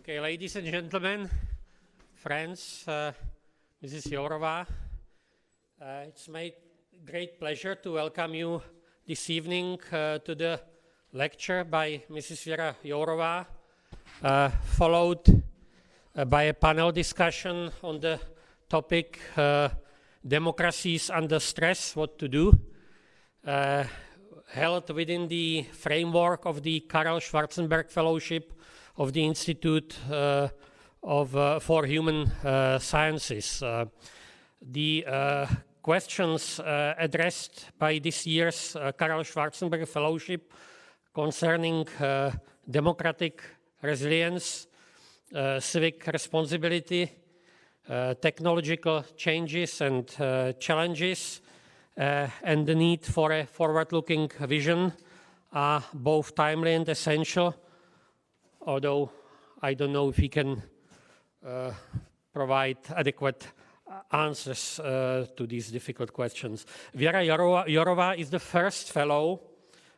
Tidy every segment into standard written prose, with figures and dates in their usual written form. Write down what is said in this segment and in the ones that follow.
Okay, ladies and gentlemen, friends, Mrs. Jourová, it's my great pleasure to welcome you this evening to the lecture by Mrs. Věra Jourová, followed by a panel discussion on the topic Democracies under stress, what to do, held within the framework of the Karel Schwarzenberg Fellowship of the Institute for Human Sciences. The questions addressed by this year's Karel Schwarzenberg Fellowship concerning democratic resilience, civic responsibility, technological changes and challenges, and the need for a forward-looking vision are both timely and essential, although I don't know if we can provide adequate answers to these difficult questions. Věra Jourová is the first fellow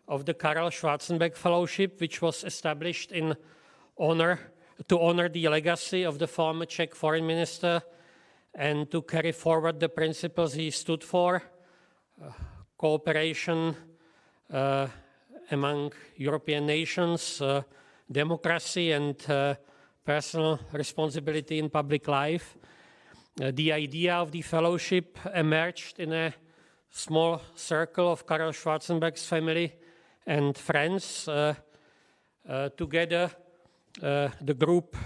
of the Karel Schwarzenberg Fellowship, which was established to honor the legacy of the former Czech foreign minister and to carry forward the principles he stood for, cooperation among European nations, democracy and personal responsibility in public life. The idea of the fellowship emerged in a small circle of Karel Schwarzenberg's family and friends. Together, the group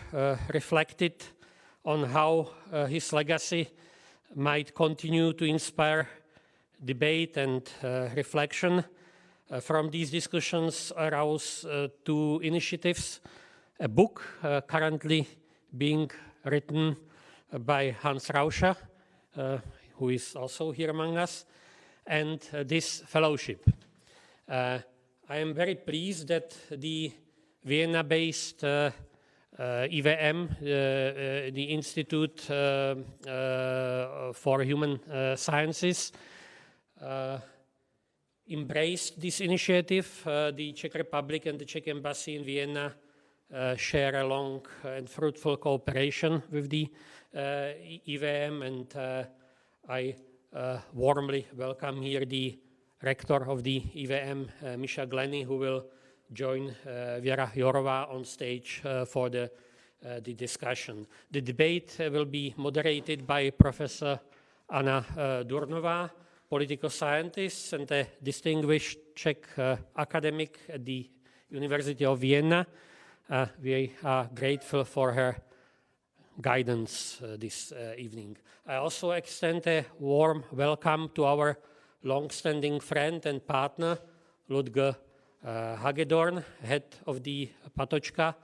reflected on how his legacy might continue to inspire debate and reflection. From these discussions arose two initiatives, a book currently being written by Hans Rauscher, who is also here among us, and this fellowship. I am very pleased that the Vienna-based IVM, the Institute for Human Sciences, embraced this initiative. The Czech Republic and the Czech Embassy in Vienna share a long and fruitful cooperation with the IVM, and I warmly welcome here the rector of the IVM, Misha Glenny, who will join Věra Jourová on stage for the discussion. The debate will be moderated by Professor Anna Durnová, political scientist and a distinguished Czech academic at the University of Vienna. We are grateful for her guidance this evening. I also extend a warm welcome to our long-standing friend and partner, Ludger Hagedorn, head of the Patočka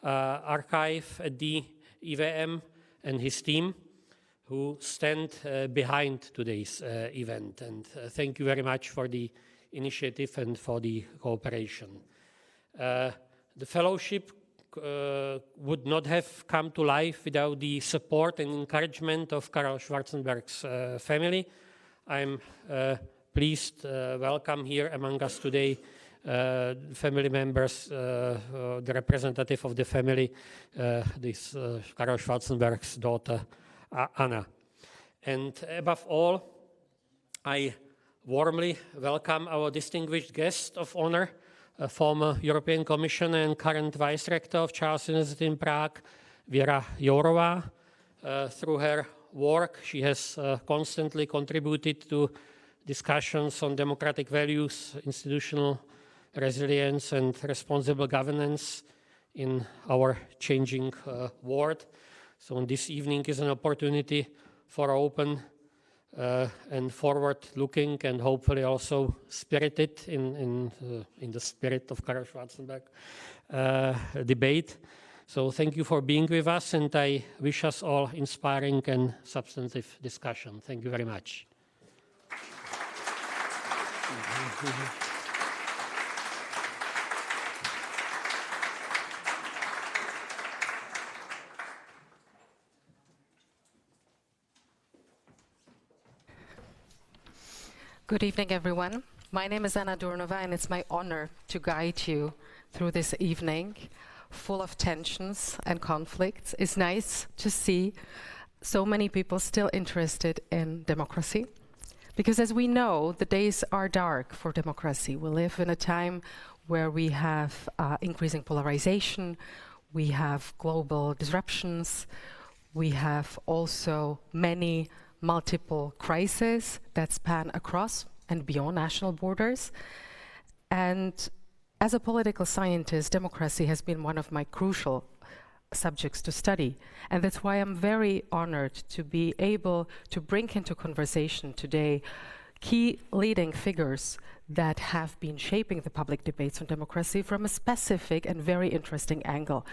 archive at the IVM, and his team, who stand behind today's event. And thank you very much for the initiative and for the cooperation. The fellowship would not have come to life without the support and encouragement of Karel Schwarzenberg's family. I'm pleased to welcome here among us today family members, the representative of the family, this Karel Schwarzenberg's daughter, Anna. And above all, I warmly welcome our distinguished guest of honor, former European Commissioner and current Vice Rector of Charles University in Prague, Věra Jourová. Through her work, she has constantly contributed to discussions on democratic values, institutional resilience, and responsible governance in our changing world. So this evening is an opportunity for open and forward-looking and hopefully also spirited in the spirit of Karel Schwarzenberg debate. So thank you for being with us, and I wish us all inspiring and substantive discussion. Thank you very much. Good evening, everyone. My name is Anna Durnová, and it's my honor to guide you through this evening. full of tensions and conflicts, it's nice to see so many people still interested in democracy. Because as we know, the days are dark for democracy. We live in a time where we have increasing polarization, we have global disruptions, we have also many multiple crises that span across and beyond national borders. And as a political scientist, democracy has been one of my crucial subjects to study. And that's why I'm very honored to be able to bring into conversation today key leading figures that have been shaping the public debates on democracy from a specific and very interesting angle.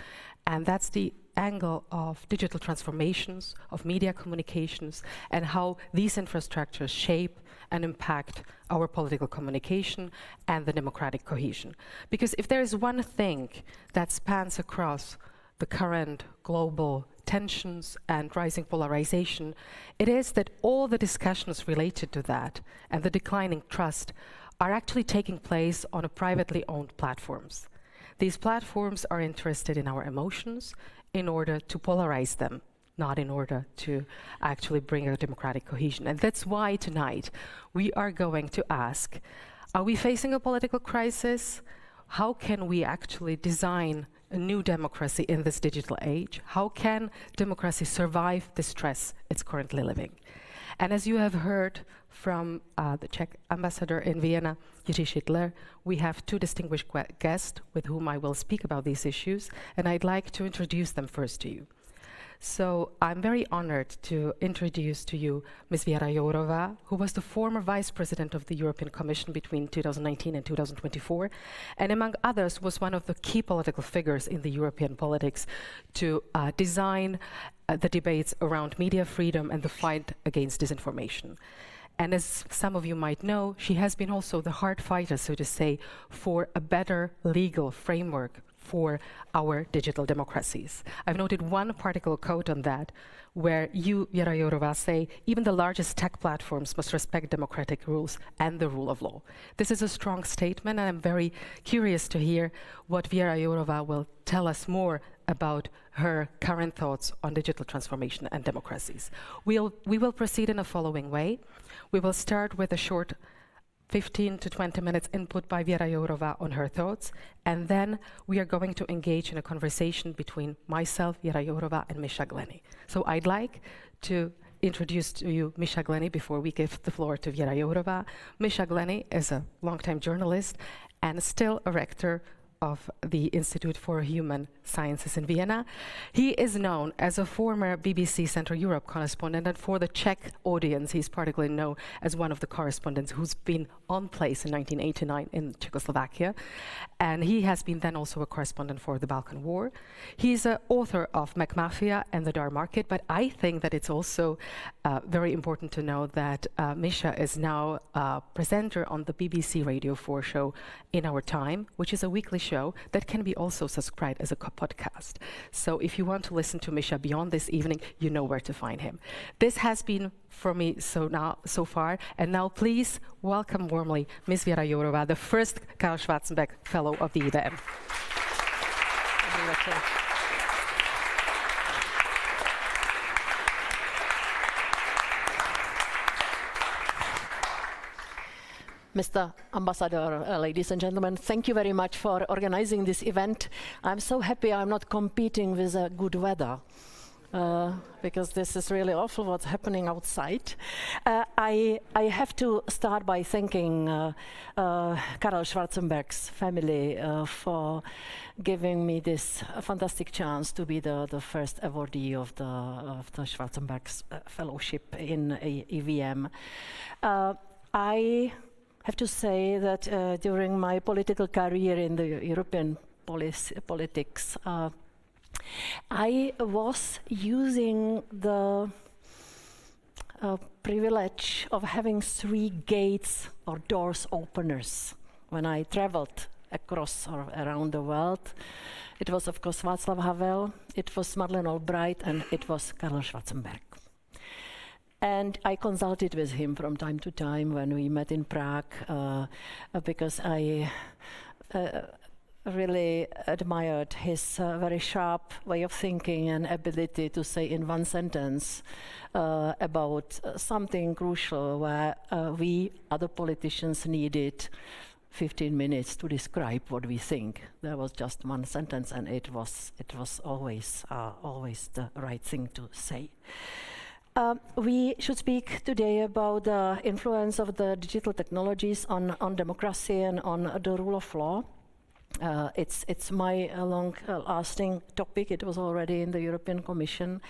And that's the angle of digital transformations, of media communications, and how these infrastructures shape and impact our political communication and the democratic cohesion. Because if there is one thing that spans across the current global tensions and rising polarization, it is that all the discussions related to that and the declining trust are actually taking place on privately owned platforms. These platforms are interested in our emotions in order to polarize them, not in order to actually bring a democratic cohesion. And that's why tonight we are going to ask, are we facing a political crisis? How can we actually design a new democracy in this digital age? How can democracy survive the stress it's currently living? And as you have heard from the Czech ambassador in Vienna, Jiří Šitler, we have two distinguished guests with whom I will speak about these issues, and I'd like to introduce them first to you. So I'm very honored to introduce to you Ms. Věra Jourová, who was the former Vice President of the European Commission between 2019 and 2024, and among others was one of the key political figures in the European politics to design the debates around media freedom and the fight against disinformation. And as some of you might know, she has been also the hard fighter, so to say, for a better legal framework for our digital democracies. I've noted one particular quote on that, where you, Věra Jourová, say, even the largest tech platforms must respect democratic rules and the rule of law. This is a strong statement, and I'm very curious to hear what Věra Jourová will tell us more about her current thoughts on digital transformation and democracies. We will proceed in the following way. We will start with a short 15 to 20 minutes input by Věra Jourová on her thoughts, and then we are going to engage in a conversation between myself, Věra Jourová, and Misha Glenny. So I'd like to introduce to you Misha Glenny before we give the floor to Věra Jourová. Misha Glenny is a longtime journalist and still a rector of the Institute for Human Sciences in Vienna. He is known as a former BBC Central Europe correspondent, and for the Czech audience, he's particularly known as one of the correspondents who's been on place in 1989 in Czechoslovakia. And he has been then also a correspondent for the Balkan War. He's an author of McMafia and The Dark Market, but I think that it's also very important to know that Misha is now a presenter on the BBC Radio 4 show In Our Time, which is a weekly show that can be also subscribed as a podcast. So if you want to listen to Misha beyond this evening, you know where to find him. This has been for me so far, and now please welcome warmly Ms. Věra Jourová, the first Karel Schwarzenberg Fellow of the IWM. Mr. Ambassador, ladies and gentlemen, thank you very much for organizing this event. I'm so happy I'm not competing with good weather, because this is really awful what's happening outside. I have to start by thanking Karel Schwarzenberg's family for giving me this fantastic chance to be the first awardee of the Schwarzenberg Fellowship in EVM. I have to say that during my political career in the European politics, I was using the privilege of having 3 gates or doors openers when I traveled across or around the world. It was, of course, Václav Havel, it was Madeleine Albright, and it was Karel Schwarzenberg. And I consulted with him from time to time when we met in Prague, because really admired his very sharp way of thinking and ability to say in one sentence about something crucial where we, other politicians, needed 15 minutes to describe what we think. There was just one sentence, and it was always the right thing to say. We should speak today about the influence of the digital technologies on democracy and on the rule of law. It's my long-lasting topic. It was already in the European Commission.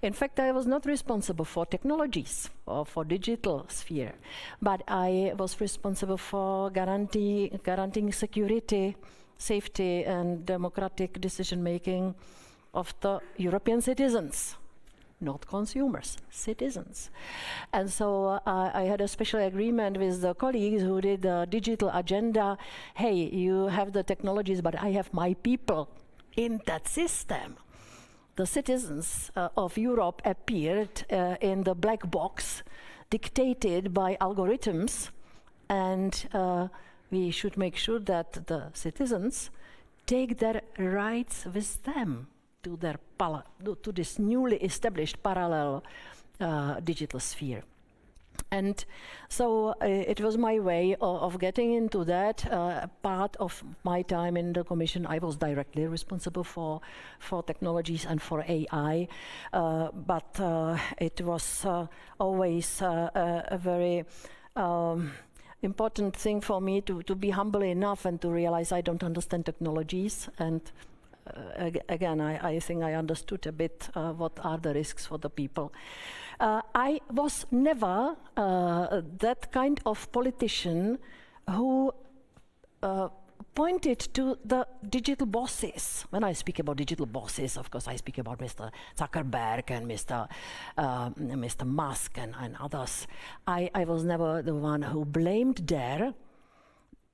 In fact, I was not responsible for technologies or for digital sphere, but I was responsible for guaranteeing security, safety, and democratic decision-making of the European citizens. Not consumers, citizens. And so I had a special agreement with the colleagues who did the digital agenda. Hey, you have the technologies, but I have my people in that system. The citizens of Europe appeared in the black box dictated by algorithms, and we should make sure that the citizens take their rights with them to this newly established parallel digital sphere. And so it was my way of getting into that. Part of my time in the Commission, I was directly responsible for technologies and for AI, but it was always a very important thing for me to be humble enough and to realize I don't understand technologies. And again, I think I understood a bit what are the risks for the people. I was never that kind of politician who pointed to the digital bosses. When I speak about digital bosses, of course, I speak about Mr. Zuckerberg and Mr. Musk and others. I was never the one who blamed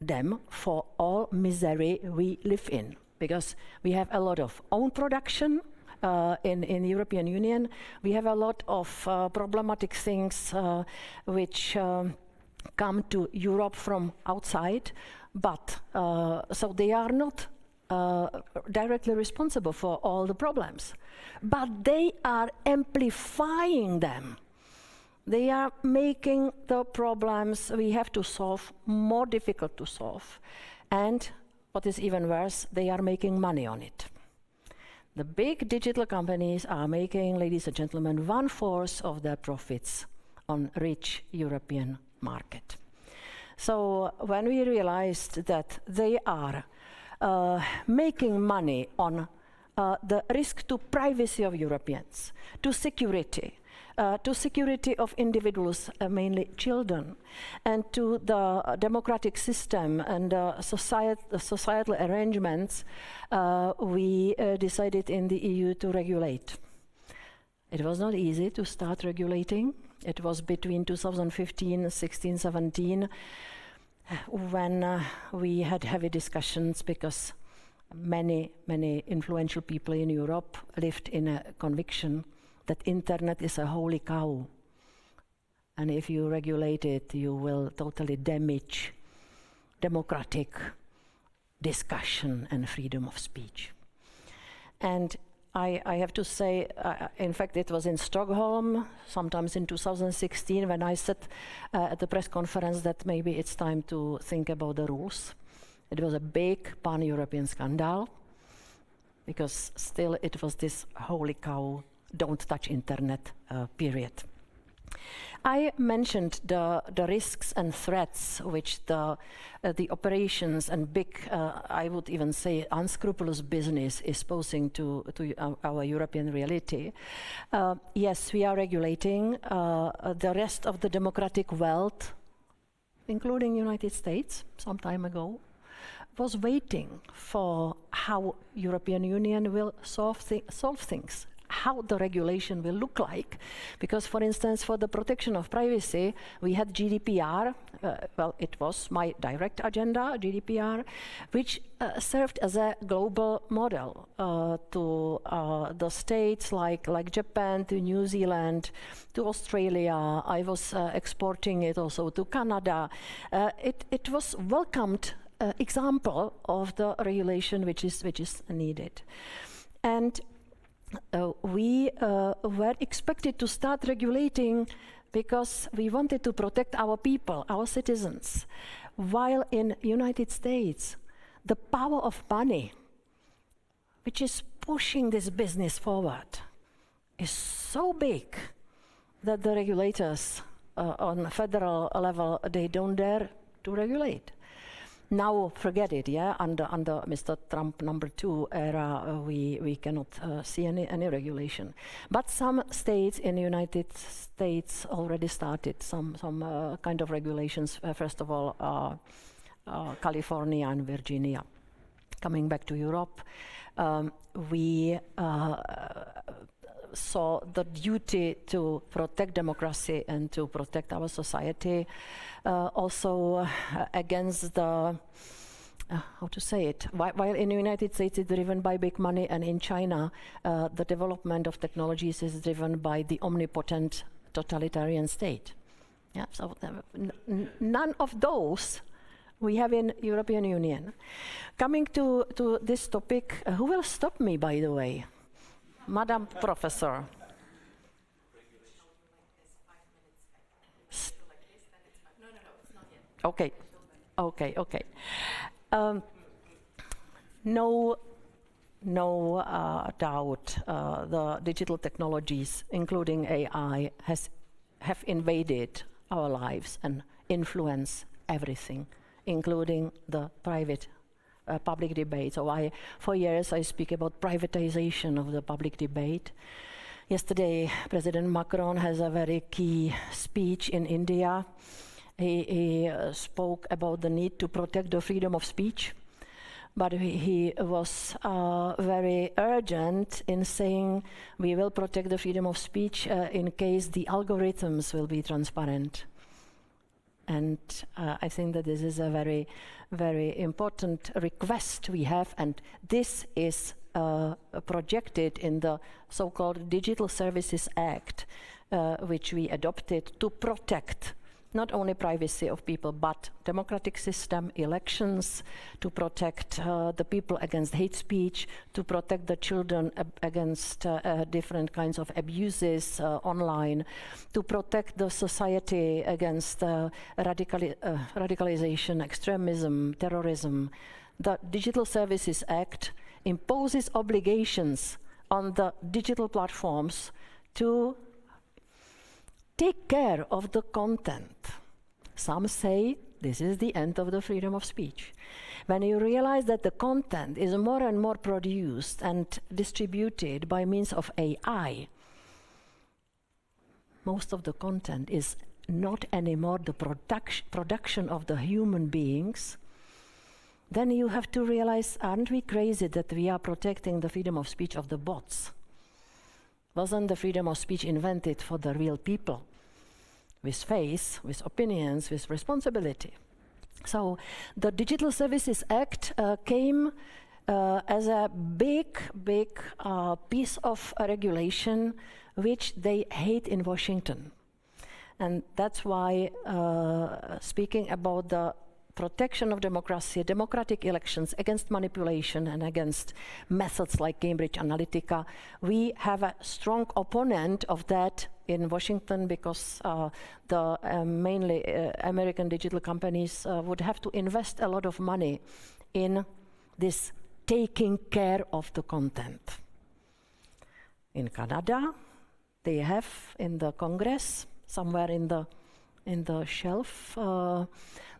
them for all misery we live in, because we have a lot of own production in the European Union. We have a lot of problematic things which come to Europe from outside, but so they are not directly responsible for all the problems, but they are amplifying them. They are making the problems we have to solve more difficult to solve. And what is even worse, they are making money on it. The big digital companies are making, ladies and gentlemen, 1/4 of their profits on rich European market. So when we realized that they are making money on the risk to privacy of Europeans, to security of individuals, mainly children, and to the democratic system and societal arrangements, we decided in the EU to regulate. It was not easy to start regulating. It was between 2015, 16, 17, when we had heavy discussions, because many influential people in Europe lived in a conviction that internet is a holy cow, and if you regulate it, you will totally damage democratic discussion and freedom of speech. And I have to say, in fact, it was in Stockholm, sometimes in 2016, when I said at the press conference that maybe it's time to think about the rules. It was a big pan-European scandal, because still it was this holy cow, don't touch internet, period. I mentioned the risks and threats which the operations and big, I would even say, unscrupulous business is posing to our European reality. Yes, we are regulating. The rest of the democratic world, including United States, some time ago, was waiting for how European Union will solve things, how the regulation will look like. Because, for instance, for the protection of privacy, we had GDPR, well, it was my direct agenda, GDPR, which served as a global model to the states like Japan, to New Zealand, to Australia. I was exporting it also to Canada. It was welcomed example of the regulation which is needed. And we were expected to start regulating because we wanted to protect our people, our citizens, while in United States, the power of money, which is pushing this business forward, is so big that the regulators on federal level, they don't dare to regulate. Now, forget it, yeah? Under Mr. Trump #2 era, we cannot see any regulation. But some states in the United States already started some kind of regulations. First of all, California and Virginia. Coming back to Europe, we saw the duty to protect democracy and to protect our society, also against the, how to say it, while in the United States it's driven by big money, and in China the development of technologies is driven by the omnipotent totalitarian state. Yeah, so none of those we have in European Union. Coming to this topic, who will stop me, by the way? Madam Professor. Okay. No doubt the digital technologies, including AI, have invaded our lives and influence everything, including the private public debate. So for years I speak about privatization of the public debate. Yesterday, President Macron has a very key speech in India. He spoke about the need to protect the freedom of speech, but he was very urgent in saying we will protect the freedom of speech in case the algorithms will be transparent. And I think that this is a very, very important request we have, and this is projected in the so-called Digital Services Act, which we adopted to protect not only privacy of people, but democratic system, elections, to protect the people against hate speech, to protect the children against different kinds of abuses online, to protect the society against radicalization, extremism, terrorism. The Digital Services Act imposes obligations on the digital platforms to take care of the content. Some say this is the end of the freedom of speech. When you realize that the content is more and more produced and distributed by means of AI, most of the content is not anymore the production of the human beings, then you have to realize, aren't we crazy that we are protecting the freedom of speech of the bots? Wasn't the freedom of speech invented for the real people, with faith, with opinions, with responsibility? So the Digital Services Act came as a big piece of regulation which they hate in Washington. And that's why speaking about the protection of democracy, democratic elections against manipulation and against methods like Cambridge Analytica, we have a strong opponent of that in Washington, because the mainly American digital companies would have to invest a lot of money in this taking care of the content. In Canada, they have in the Congress, somewhere in the shelf,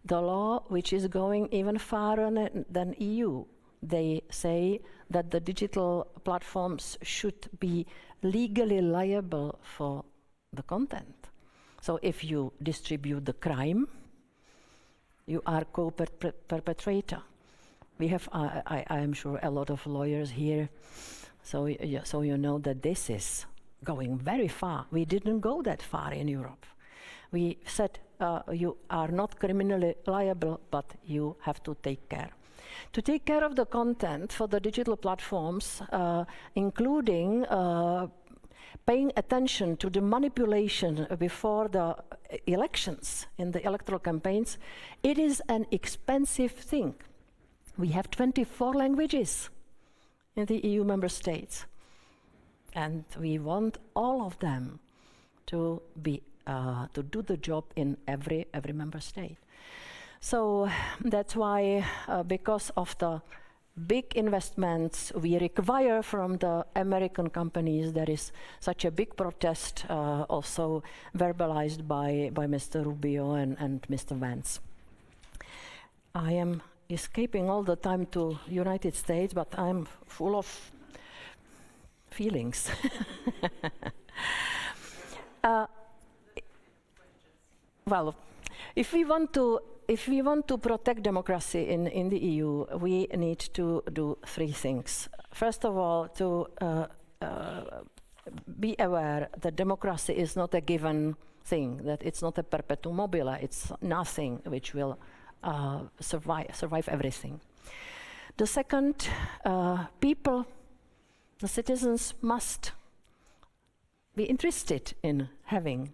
the law which is going even farther than EU. They say that the digital platforms should be legally liable for the content. So if you distribute the crime, you are co-perpetrator. We have, I am sure, a lot of lawyers here, so you know that this is going very far. We didn't go that far in Europe. We said you are not criminally liable, but you have to take care. To take care of the content for the digital platforms, including paying attention to the manipulation before the elections in the electoral campaigns, it is an expensive thing. We have 24 languages in the EU member states, and we want all of them to be to do the job in every member state. So that's why, because of the big investments we require from the American companies, there is such a big protest, also verbalized by Mr. Rubio and Mr. Vance. I am escaping all the time to United States, but I'm full of feelings. Well, if we want to protect democracy in the EU, we need to do three things. First of all, to be aware that democracy is not a given thing, that it's not a perpetuum mobile, it's nothing which will survive everything. The second, people, the citizens must be interested in having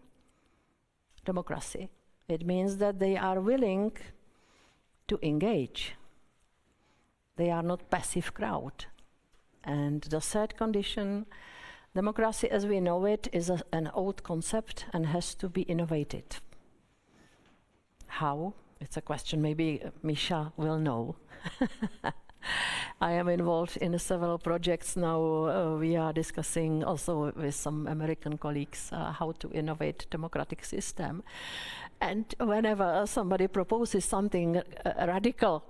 democracy. It means that they are willing to engage. They are not passive crowd. And the third condition, democracy as we know it is an old concept and has to be innovated. How? It's a question maybe Misha will know. I am involved in several projects now. We are discussing also with some American colleagues how to innovate democratic system. And whenever somebody proposes something radical,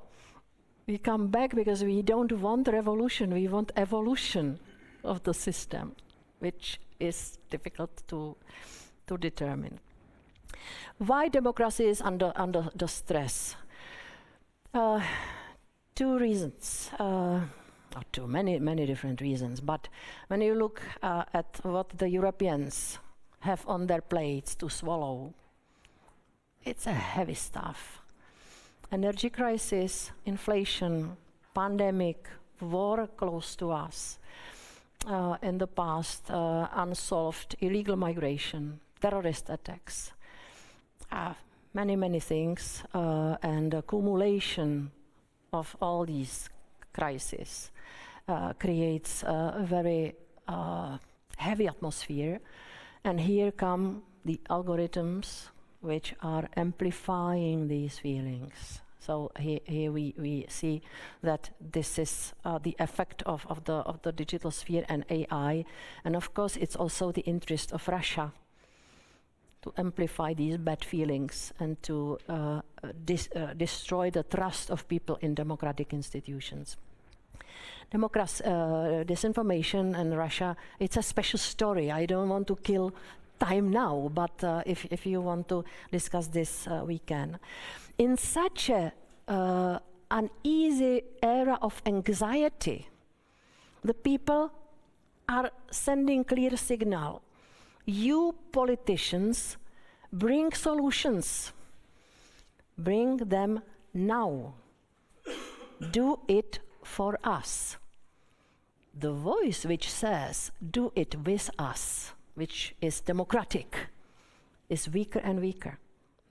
we come back because we don't want revolution, we want evolution of the system, which is difficult to determine. Why democracy is under the stress? Two reasons, or many different reasons, but when you look at what the Europeans have on their plates to swallow, it's a heavy stuff. Energy crisis, inflation, pandemic, war close to us, in the past, unsolved illegal migration, terrorist attacks, many things, and accumulation of all these crises creates a very heavy atmosphere. And here come the algorithms which are amplifying these feelings. So here we see that this is the effect of the digital sphere and AI. And of course, it's also the interest of Russia to amplify these bad feelings and to destroy the trust of people in democratic institutions. Disinformation in Russia, it's a special story. I don't want to kill time now, but if you want to discuss this, we can. In such an uneasy era of anxiety, the people are sending clear signal. You politicians bring solutions. Bring them now. Do it for us. The voice which says, do it with us, which is democratic, is weaker and weaker.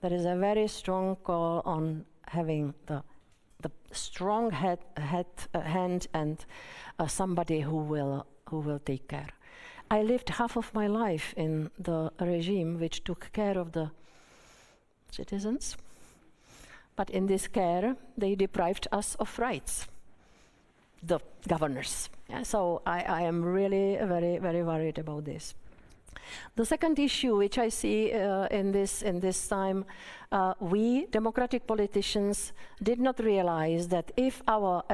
There is a very strong call on having the strong hand and somebody who will take care. I lived half of my life in the regime which took care of the citizens, but in this care they deprived us of rights, the governors. Yeah, so I am really very worried about this. The second issue which I see in this time, we democratic politicians did not realize that if our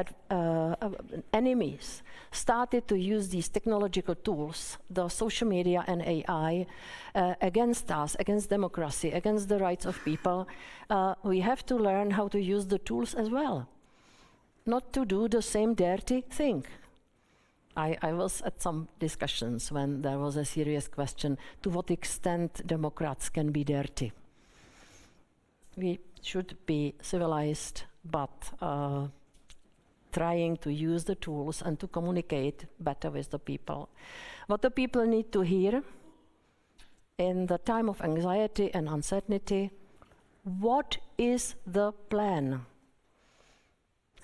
enemies started to use these technological tools, the social media and AI, against us, against democracy, against the rights of people, we have to learn how to use the tools as well, not to do the same dirty thing. I was at some discussions when there was a serious question, to what extent Democrats can be dirty. We should be civilized, but trying to use the tools and to communicate better with the people. What the people need to hear in the time of anxiety and uncertainty, what is the plan?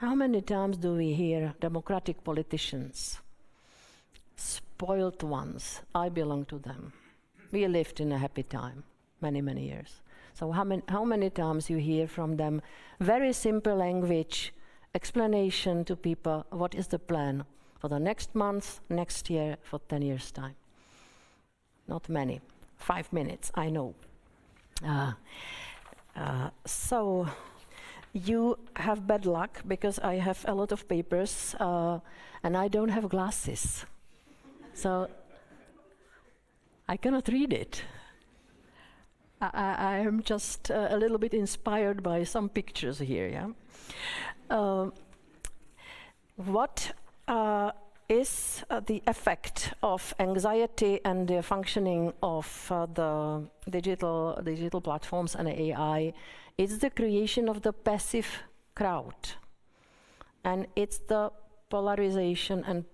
How many times do we hear democratic politicians, spoiled ones, I belong to them. We lived in a happy time, many, many years. So how many times you hear from them very simple language, explanation to people, what is the plan for the next month, next year, for 10 years' time? Not many. 5 minutes, I know. So you have bad luck because I have a lot of papers and I don't have glasses. So I cannot read it. I am just a little bit inspired by some pictures here, yeah? What is the effect of anxiety and the functioning of the digital platforms and AI? It's the creation of the passive crowd. And it's the polarization and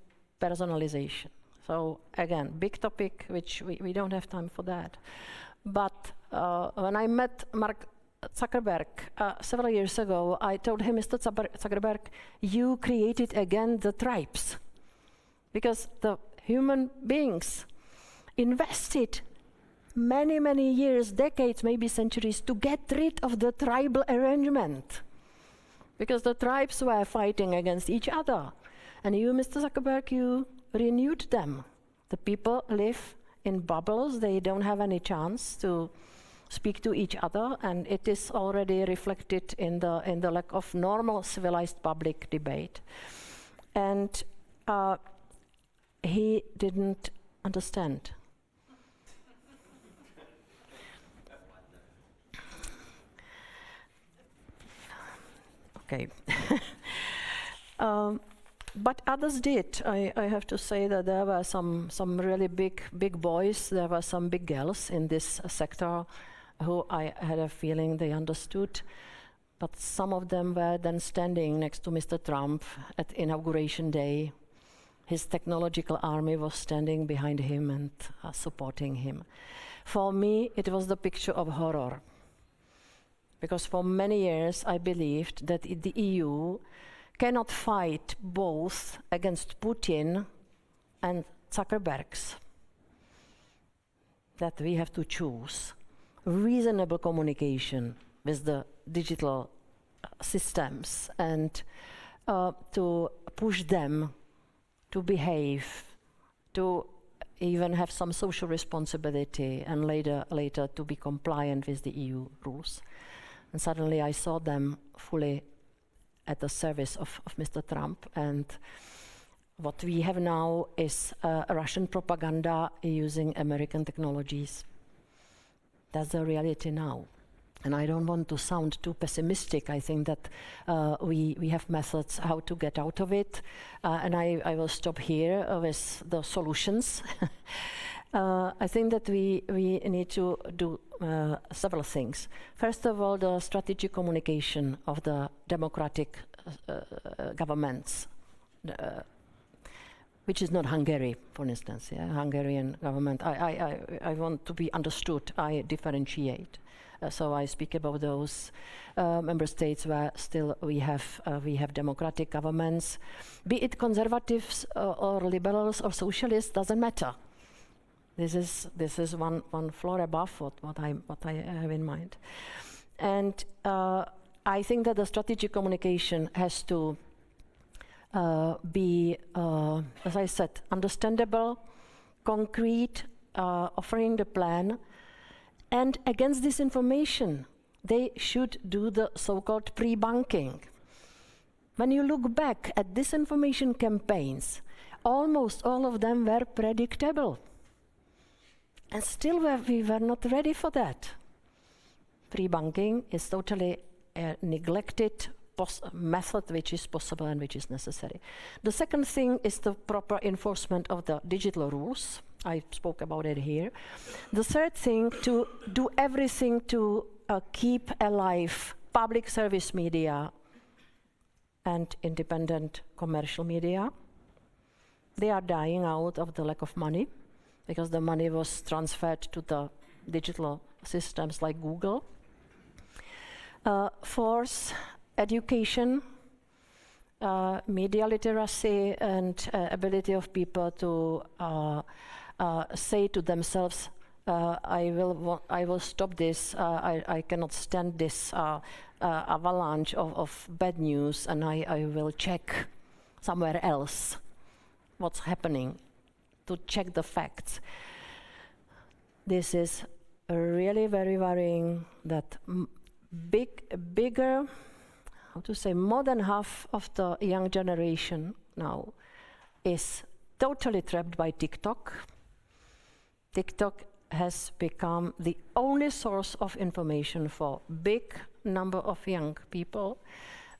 personalization. So again, big topic, which we don't have time for that. But when I met Mark Zuckerberg several years ago, I told him, Mr. Zuckerberg, you created again the tribes. Because the human beings invested many, many years, decades, maybe centuries, to get rid of the tribal arrangement. Because the tribes were fighting against each other. And you, Mr. Zuckerberg, you renewed them. The people live in bubbles, they don't have any chance to speak to each other, and it is already reflected in the lack of normal civilized public debate. And he didn't understand. Okay. But others did. I have to say that there were some really big boys, there were some big girls in this sector who I had a feeling they understood. But some of them were then standing next to Mr. Trump at inauguration day. His technological army was standing behind him and supporting him. For me, it was the picture of horror. Because for many years I believed that the EU cannot fight both against Putin and Zuckerbergs. That we have to choose reasonable communication with the digital systems and to push them to behave, to even have some social responsibility, and later to be compliant with the EU rules. And suddenly I saw them fully at the service of Mr. Trump, and what we have now is Russian propaganda using American technologies. That's the reality now. And I don't want to sound too pessimistic. I think that we have methods how to get out of it, and I will stop here with the solutions. I think that we need to do several things. First of all, the strategic communication of the democratic governments, which is not Hungary, for instance. Yeah? Hungarian government, I want to be understood. I differentiate. So I speak about those member states where still we have democratic governments. Be it conservatives or liberals or socialists, doesn't matter. This is one floor above what I have in mind. And I think that the strategic communication has to be, as I said, understandable, concrete, offering the plan. And against disinformation, they should do the so-called pre-bunking. When you look back at disinformation campaigns, almost all of them were predictable. And still we were not ready for that. Pre-bunking is totally a neglected method which is possible and which is necessary. The second thing is the proper enforcement of the digital rules. I spoke about it here. The third thing, to do everything to keep alive public service media and independent commercial media. They are dying out of the lack of money, because the money was transferred to the digital systems like Google. Fourth, education. media literacy and ability of people to say to themselves, I will stop this, I cannot stand this avalanche of bad news, and I will check somewhere else what's happening, to check the facts. This is really very worrying that bigger, how to say, more than half of the young generation now is totally trapped by TikTok. TikTok has become the only source of information for big number of young people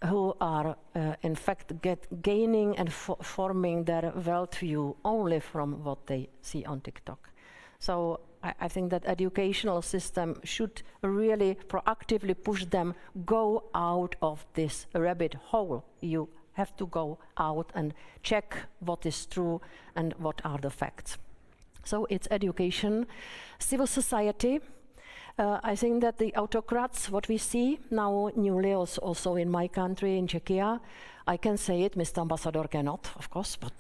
who are in fact gaining and forming their worldview only from what they see on TikTok. So I think that educational system should really proactively push them, go out of this rabbit hole. You have to go out and check what is true and what are the facts. So it's education, civil society. I think that the autocrats, what we see now newly also in my country, in Czechia, I can say it, Mr. Ambassador cannot, of course, but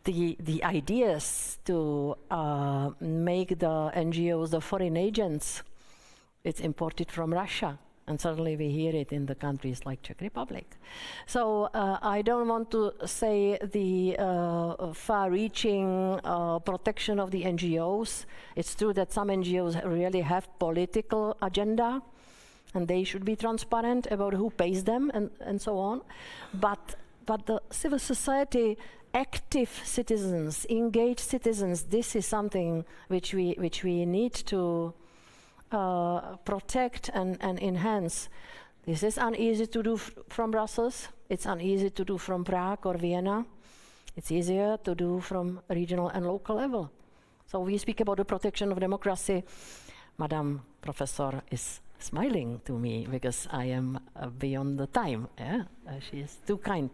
the ideas to make the NGOs the foreign agents, it's imported from Russia. And suddenly we hear it in the countries like Czech Republic. So I don't want to say the far-reaching protection of the NGOs. It's true that some NGOs really have political agenda, and they should be transparent about who pays them and so on. But the civil society, active citizens, engaged citizens, this is something which we need to protect and enhance. This is uneasy to do from Brussels. It's uneasy to do from Prague or Vienna. It's easier to do from regional and local level. So we speak about the protection of democracy. Madam Professor is smiling to me because I am beyond the time. Yeah? She is too kind.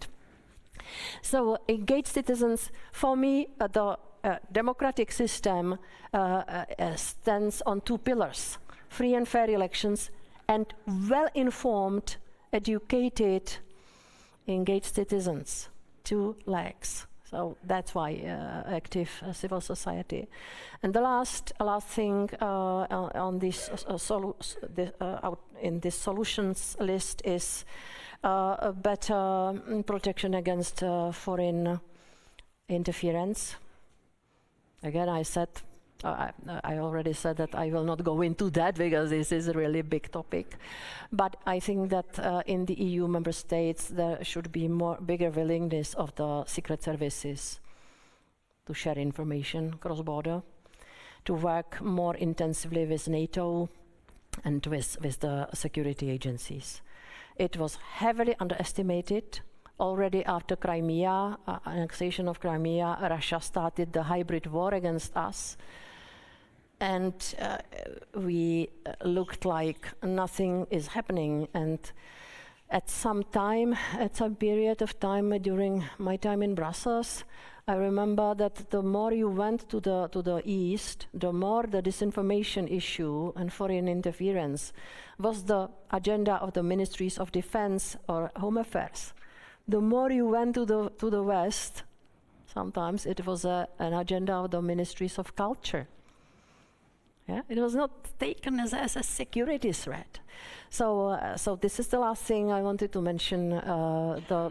So engaged citizens, for me, the democratic system stands on two pillars: free and fair elections and well-informed, educated, engaged citizens. Two legs. So that's why active civil society. And the last thing on this in this solutions list is a better protection against foreign interference. Again, I already said that I will not go into that because this is a really big topic. But I think that in the EU member states there should be bigger willingness of the secret services to share information cross-border, to work more intensively with NATO and with the security agencies. It was heavily underestimated. Already after Crimea, annexation of Crimea, Russia started the hybrid war against us. And we looked like nothing is happening. And at some period of time during my time in Brussels, I remember that the more you went to the east, the more the disinformation issue and foreign interference was the agenda of the ministries of defense or home affairs. The more you went to the west, sometimes it was an agenda of the ministries of culture. Yeah? It was not taken as a security threat. So this is the last thing I wanted to mention: the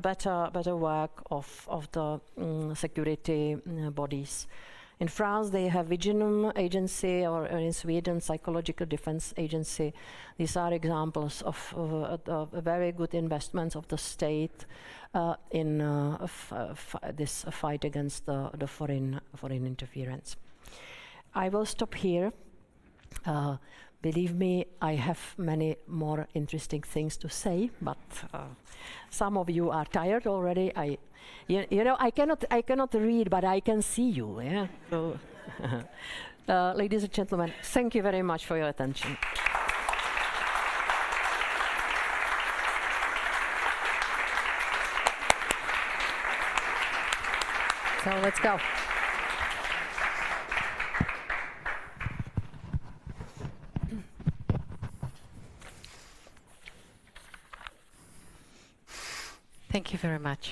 better work of the security bodies. In France, they have Vigilum Agency, or in Sweden, Psychological Defense Agency. These are examples of very good investments of the state in this fight against the foreign interference. I will stop here. Believe me, I have many more interesting things to say, but some of you are tired already. You know, I cannot read, but I can see you. Yeah. So, ladies and gentlemen, thank you very much for your attention. So let's go. Thank you very much.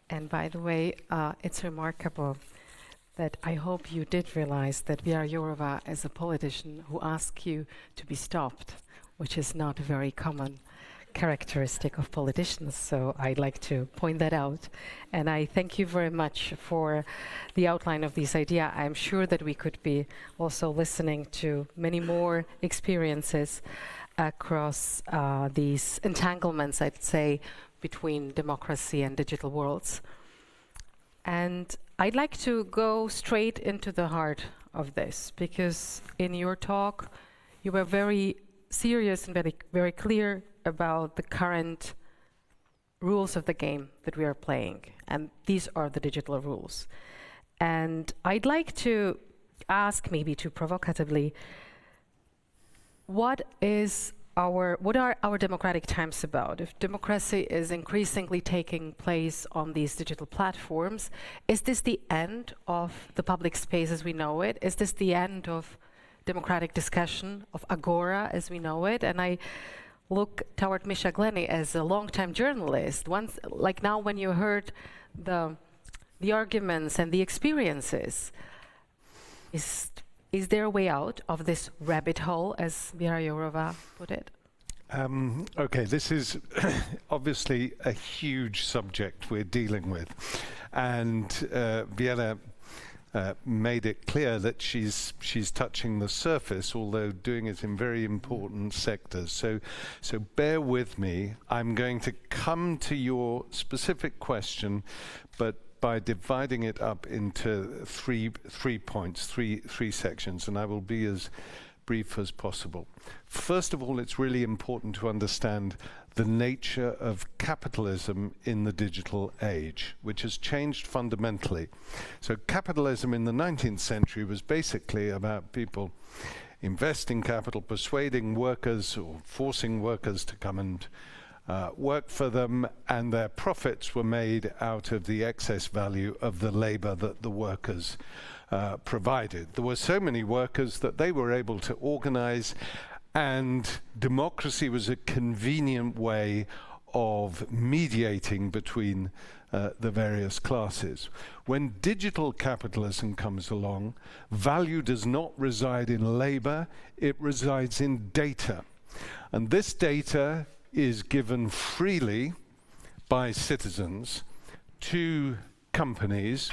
And by the way, it's remarkable that I hope you did realize that Věra Jourová is a politician who asks you to be stopped, which is not a very common characteristic of politicians, so I'd like to point that out. And I thank you very much for the outline of this idea. I'm sure that we could be also listening to many more experiences across these entanglements, I'd say, between democracy and digital worlds. And I'd like to go straight into the heart of this, because in your talk, you were very serious and very clear about the current rules of the game that we are playing. And these are the digital rules. And I'd like to ask, maybe too provocatively, what are our democratic times about? If democracy is increasingly taking place on these digital platforms, is this the end of the public space as we know it? Is this the end of democratic discussion, of agora as we know it? And I look toward Misha Glenny as a long-time journalist. Once, like now, when you heard the arguments and the experiences, is there a way out of this rabbit hole, as Věra Jourová put it? Okay, this is obviously a huge subject we're dealing with, and Věra made it clear that she's touching the surface, although doing it in very important sectors. So bear with me. I'm going to come to your specific question, but by dividing it up into three points, three sections, and I will be as brief as possible. First of all, it's really important to understand the nature of capitalism in the digital age, which has changed fundamentally. So capitalism in the 19th century was basically about people investing capital, persuading workers or forcing workers to come and work for them, and their profits were made out of the excess value of the labor that the workers provided. There were so many workers that they were able to organize, and democracy was a convenient way of mediating between the various classes. When digital capitalism comes along, value does not reside in labor, it resides in data. And this data is given freely by citizens to companies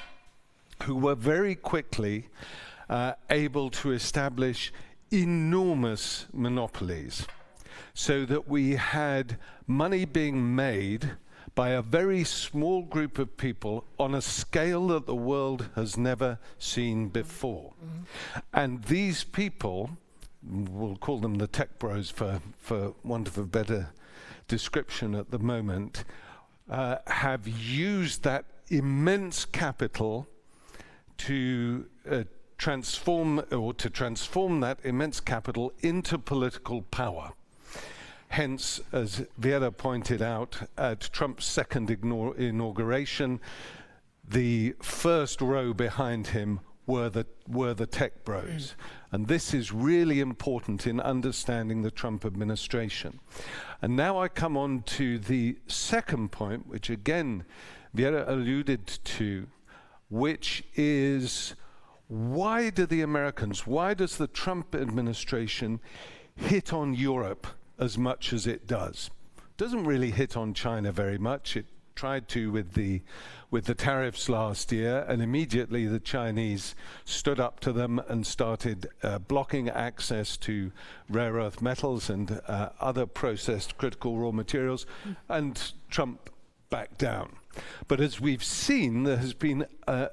who were very quickly able to establish enormous monopolies, so that we had money being made by a very small group of people on a scale that the world has never seen before. Mm-hmm. And these people, we'll call them the tech bros for want of a better description at the moment, have used that immense capital to transform that immense capital into political power. Hence, as Věra pointed out, at Trump's second inauguration, the first row behind him were the tech bros. And this is really important in understanding the Trump administration. And now I come on to the second point, which again Věra alluded to, which is, why does the Trump administration hit on Europe as much as it does? It doesn't really hit on China very much. It tried to with the tariffs last year, and immediately the Chinese stood up to them and started blocking access to rare earth metals and other processed critical raw materials, and Trump backed down. But as we've seen, there has been a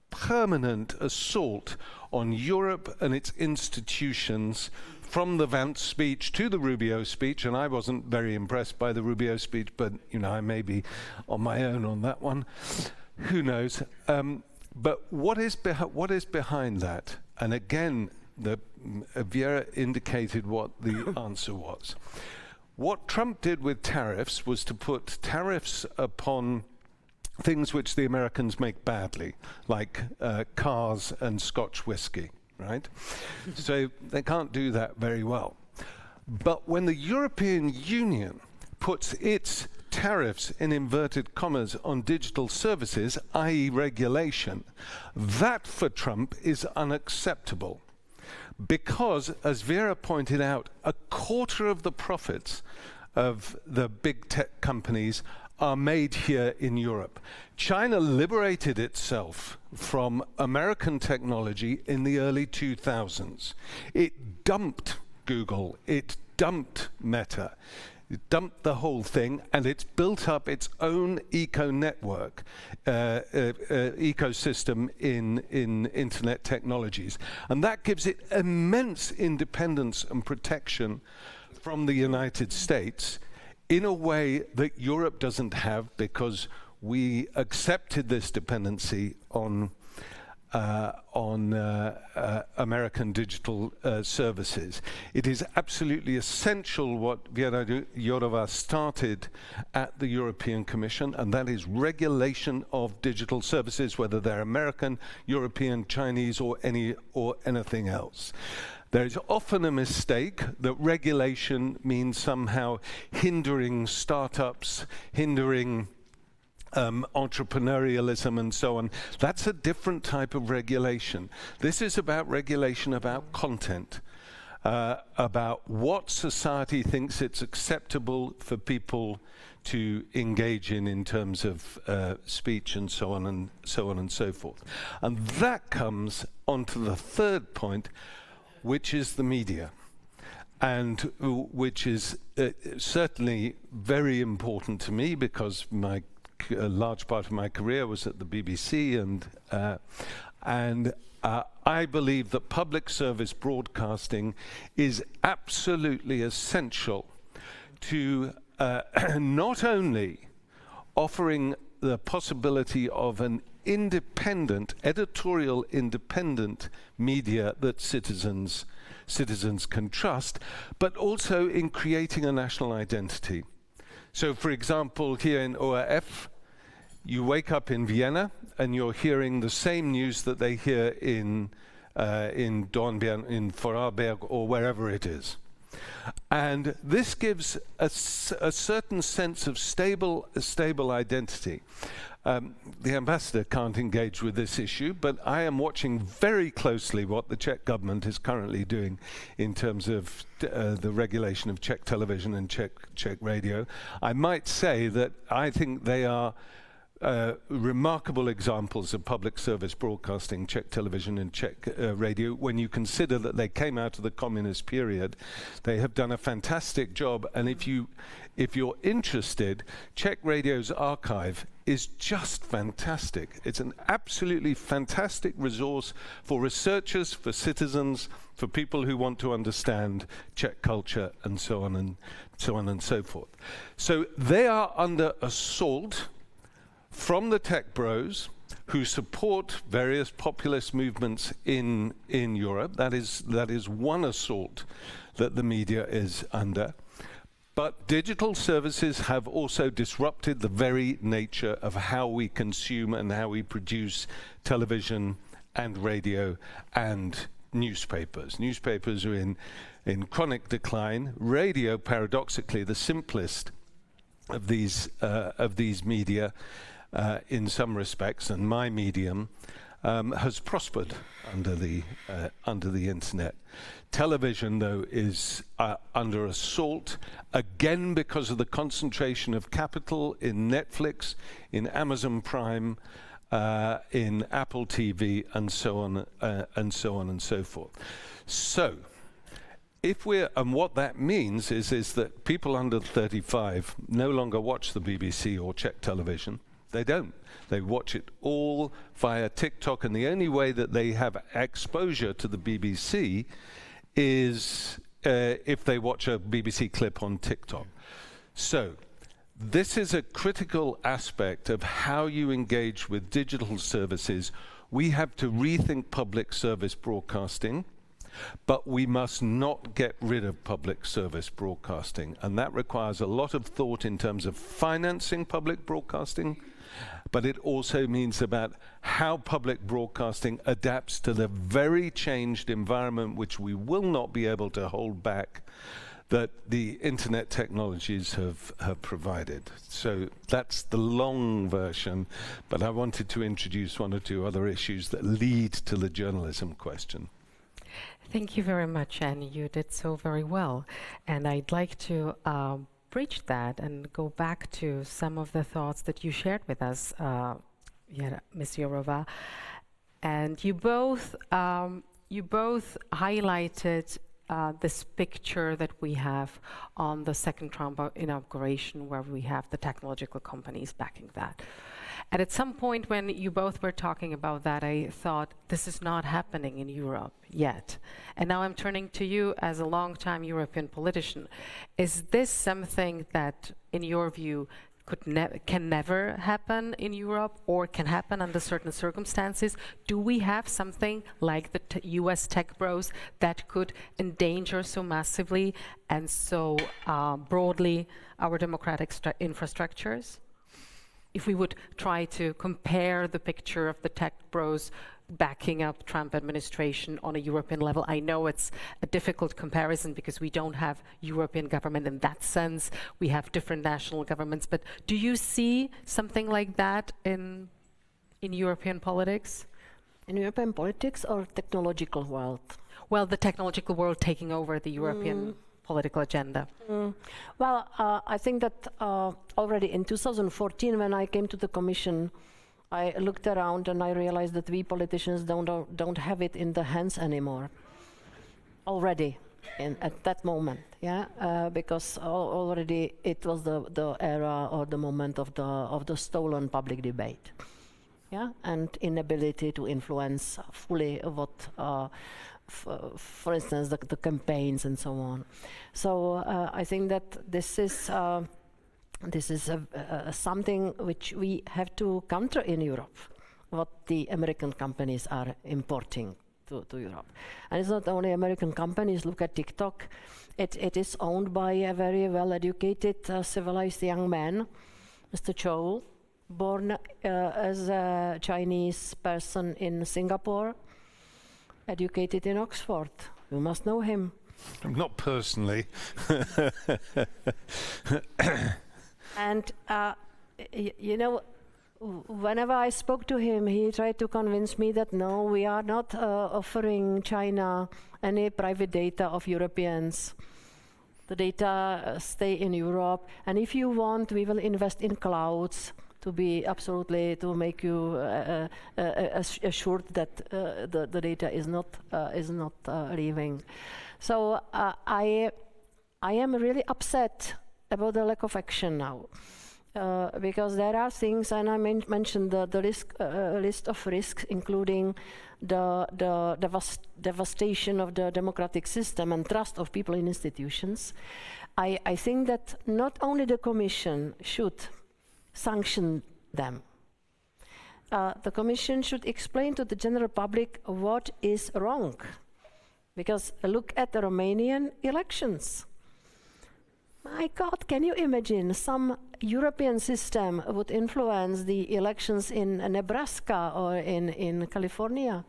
permanent assault on Europe and its institutions, from the Vance speech to the Rubio speech, and I wasn't very impressed by the Rubio speech, but I may be on my own on that one. Who knows? But what is behind that? And again, Věra indicated what the answer was. What Trump did with tariffs was to put tariffs upon things which the Americans make badly, like cars and Scotch whiskey. Right? So they can't do that very well. But when the European Union puts its tariffs, in inverted commas, on digital services, i.e. regulation, that for Trump is unacceptable. Because, as Věra pointed out, a quarter of the profits of the big tech companies are made here in Europe. China liberated itself from American technology in the early 2000s. It dumped Google, it dumped Meta, it dumped the whole thing, and it's built up its own ecosystem in internet technologies. And that gives it immense independence and protection from the United States in a way that Europe doesn't have, because we accepted this dependency on American digital services. It is absolutely essential what Věra Jourová started at the European Commission, and that is regulation of digital services, whether they're American, European, Chinese, or anything else. There is often a mistake that regulation means somehow hindering startups, hindering entrepreneurialism and so on. That's a different type of regulation. This is about regulation about content, about what society thinks it's acceptable for people to engage in terms of speech and so on and so on and so forth. And that comes onto the third point, which is the media, and which is certainly very important to me, because a large part of my career was at the BBC, and I believe that public service broadcasting is absolutely essential to not only offering the possibility of an independent, editorial independent media that citizens can trust, but also in creating a national identity. So, for example, here in ORF, you wake up in Vienna and you're hearing the same news that they hear in Dornbirn, in Vorarlberg, or wherever it is. And this gives a certain sense of stable identity. The ambassador can't engage with this issue, but I am watching very closely what the Czech government is currently doing in terms of the regulation of Czech television and Czech radio. I might say that I think they are remarkable examples of public service broadcasting, Czech television and Czech radio. When you consider that they came out of the communist period, they have done a fantastic job. And if you're interested, Czech Radio's archive is just fantastic. It's an absolutely fantastic resource for researchers, for citizens, for people who want to understand Czech culture, and so on and so on and so forth. So they are under assault from the tech bros who support various populist movements in Europe. That is one assault that the media is under. But digital services have also disrupted the very nature of how we consume and how we produce television and radio and newspapers. Newspapers are in chronic decline. Radio, paradoxically, the simplest of these media, in some respects, and my medium, has prospered under the internet. Television, though, is under assault, again because of the concentration of capital in Netflix, in Amazon Prime, in Apple TV, and so on and so on and so forth. So, and what that means is that people under 35 no longer watch the BBC or Czech television. They don't. They watch it all via TikTok, and the only way that they have exposure to the BBC is if they watch a BBC clip on TikTok. So this is a critical aspect of how you engage with digital services. We have to rethink public service broadcasting, but we must not get rid of public service broadcasting. And that requires a lot of thought in terms of financing public broadcasting, but it also means about how public broadcasting adapts to the very changed environment which we will not be able to hold back, that the internet technologies have provided. So that's the long version, but I wanted to introduce one or two other issues that lead to the journalism question. Thank you very much, and you did so very well. And I'd like to bridge that and go back to some of the thoughts that you shared with us, Ms. Jourová. And you both highlighted this picture that we have on the second Trump inauguration, where we have the technological companies backing that. And at some point when you both were talking about that, I thought, this is not happening in Europe yet. And now I'm turning to you as a long-time European politician. Is this something that, in your view, can never happen in Europe, or can happen under certain circumstances? Do we have something like the US tech bros that could endanger so massively and so broadly our democratic infrastructures? If we would try to compare the picture of the tech bros backing up Trump administration on a European level, I know it's a difficult comparison because we don't have European government in that sense. We have different national governments, but do you see something like that in European politics? In European politics or technological world? Well, the technological world taking over the European political agenda. Well, I think that already in 2014, when I came to the Commission, I looked around and I realized that we politicians don't have it in the hands anymore. Already, at that moment, because already it was the era or the moment of the stolen public debate, and inability to influence fully what. For instance, the campaigns and so on. So I think that this is something which we have to counter in Europe, what the American companies are importing to Europe. And it's not only American companies. Look at TikTok. It is owned by a very well-educated, civilized young man, Mr. Chow, born as a Chinese person in Singapore, educated in Oxford. You must know him. Not personally. And you know, whenever I spoke to him, he tried to convince me that no, we are not offering China any private data of Europeans. The data stay in Europe, and if you want, we will invest in clouds to be absolutely, to make you assured that the data is not leaving. So I am really upset about the lack of action now, because there are things, and I mentioned the list of risks, including the devastation of the democratic system and trust of people in institutions. I think that not only the Commission should sanction them. The Commission should explain to the general public what is wrong. Because look at the Romanian elections. My God, can you imagine some European system would influence the elections in Nebraska or in California?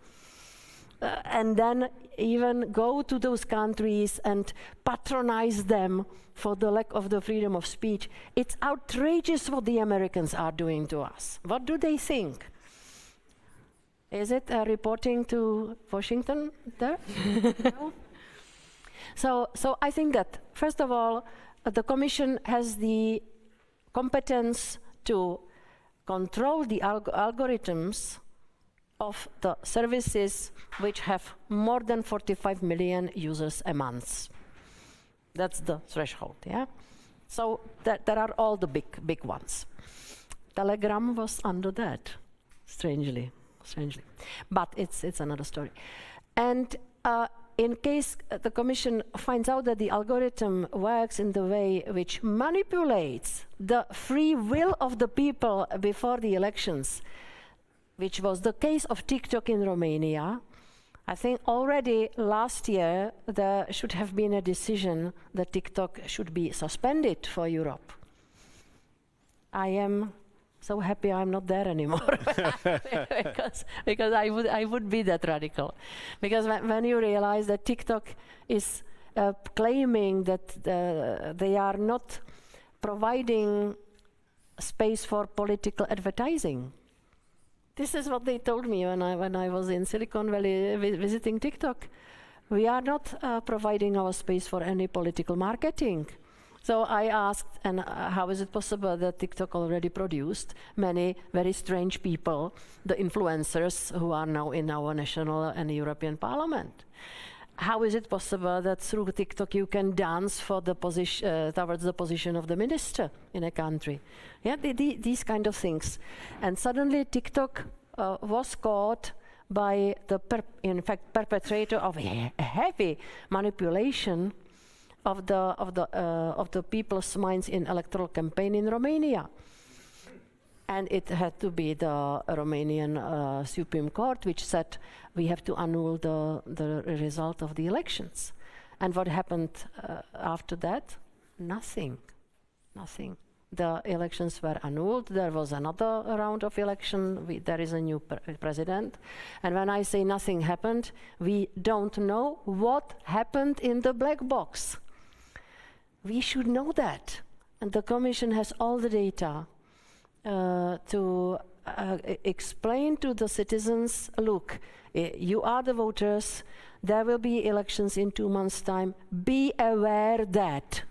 And then even go to those countries and patronize them for the lack of the freedom of speech. It's outrageous what the Americans are doing to us. What do they think? Is it reporting to Washington there? No? So I think that, first of all, the Commission has the competence to control the algorithms of the services which have more than 45 million users a month. That's the threshold, yeah? So there are all the big ones. Telegram was under that, strangely. But it's another story. And in case the Commission finds out that the algorithm works in the way which manipulates the free will of the people before the elections, which was the case of TikTok in Romania, I think already last year there should have been a decision that TikTok should be suspended for Europe. I am so happy I'm not there anymore because I would be that radical. Because when you realize that TikTok is claiming that they are not providing space for political advertising. This is what they told me when I was in Silicon Valley visiting TikTok. We are not providing our space for any political marketing. So I asked, and how is it possible that TikTok already produced many very strange people, the influencers who are now in our national and European Parliament? How is it possible that through TikTok you can dance for the position towards the position of the minister in a country? Yeah, these kind of things. And suddenly TikTok was caught by the in fact perpetrator of heavy manipulation of the people's minds in electoral campaign in Romania. And it had to be the Romanian Supreme Court which said we have to annul the result of the elections. And what happened after that? Nothing. The elections were annulled. There was another round of election. There is a new president. And when I say nothing happened, we don't know what happened in the black box. We should know that. And the Commission has all the data to explain to the citizens, look, you are the voters, there will be elections in 2 months' time. Be aware that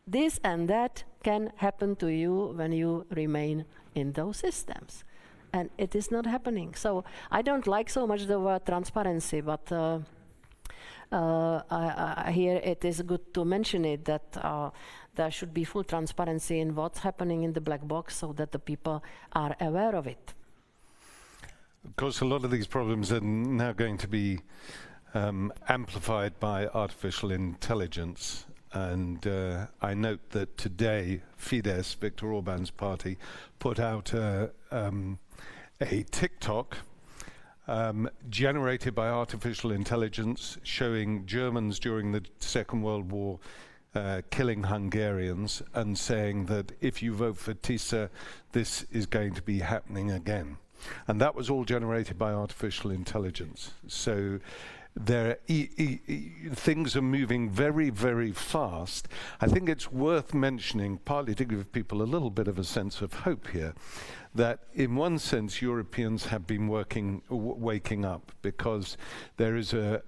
this and that can happen to you when you remain in those systems. And it is not happening. So I don't like so much the word transparency, but here it is good to mention it, that there should be full transparency in what's happening in the black box so that the people are aware of it. Of course, a lot of these problems are now going to be amplified by artificial intelligence. And I note that today, Fidesz, Viktor Orban's party, put out a TikTok generated by artificial intelligence showing Germans during the Second World War killing Hungarians and saying that if you vote for TISA, this is going to be happening again. And that was all generated by artificial intelligence. So things are moving very, very fast. I think it's worth mentioning, partly to give people a little bit of a sense of hope here, that in one sense Europeans have been waking up, because there is a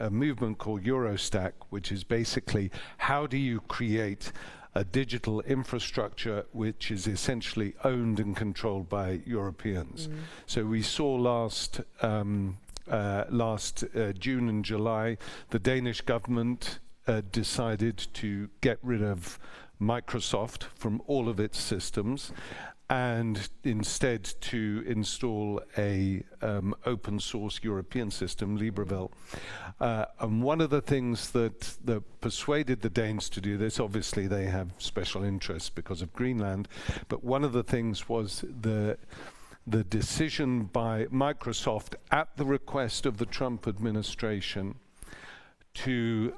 movement called Eurostack, which is basically how do you create a digital infrastructure which is essentially owned and controlled by Europeans. So we saw last June and July, the Danish government decided to get rid of Microsoft from all of its systems and instead to install a open source European system, Libreville. And one of the things that persuaded the Danes to do this, obviously they have special interests because of Greenland, but one of the things was the decision by Microsoft at the request of the Trump administration to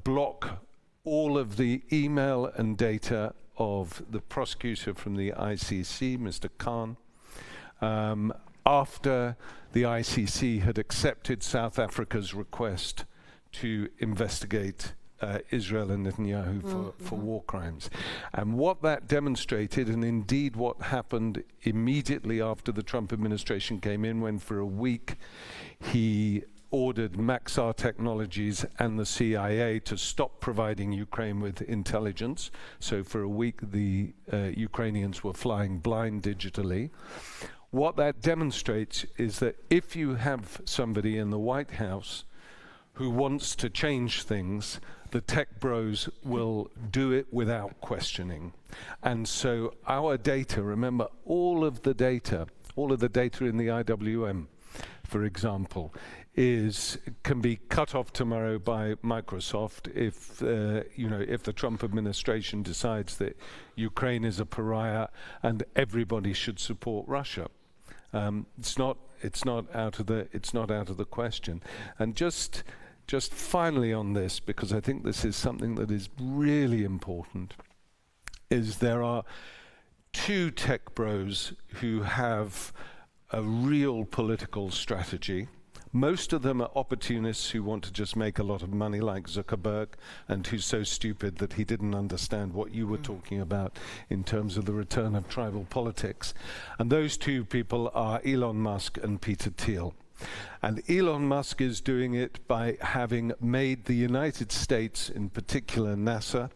block all of the email and data of the prosecutor from the ICC, Mr. Khan, after the ICC had accepted South Africa's request to investigate Israel and Netanyahu for war crimes. And what that demonstrated, and indeed what happened immediately after the Trump administration came in, when for a week he ordered Maxar Technologies and the CIA to stop providing Ukraine with intelligence. So for a week the Ukrainians were flying blind digitally. What that demonstrates is that if you have somebody in the White House who wants to change things, the tech bros will do it without questioning. And so our data, remember, all of the data in the IWM, for example, can be cut off tomorrow by Microsoft if if the Trump administration decides that Ukraine is a pariah and everybody should support Russia. It's not out of the question. And just finally on this, because I think this is something that is really important, is there are two tech bros who have a real political strategy. Most of them are opportunists who want to just make a lot of money, like Zuckerberg, and who's so stupid that he didn't understand what you were talking about in terms of the return of tribal politics. And those two people are Elon Musk and Peter Thiel. And Elon Musk is doing it by having made the United States, in particular NASA,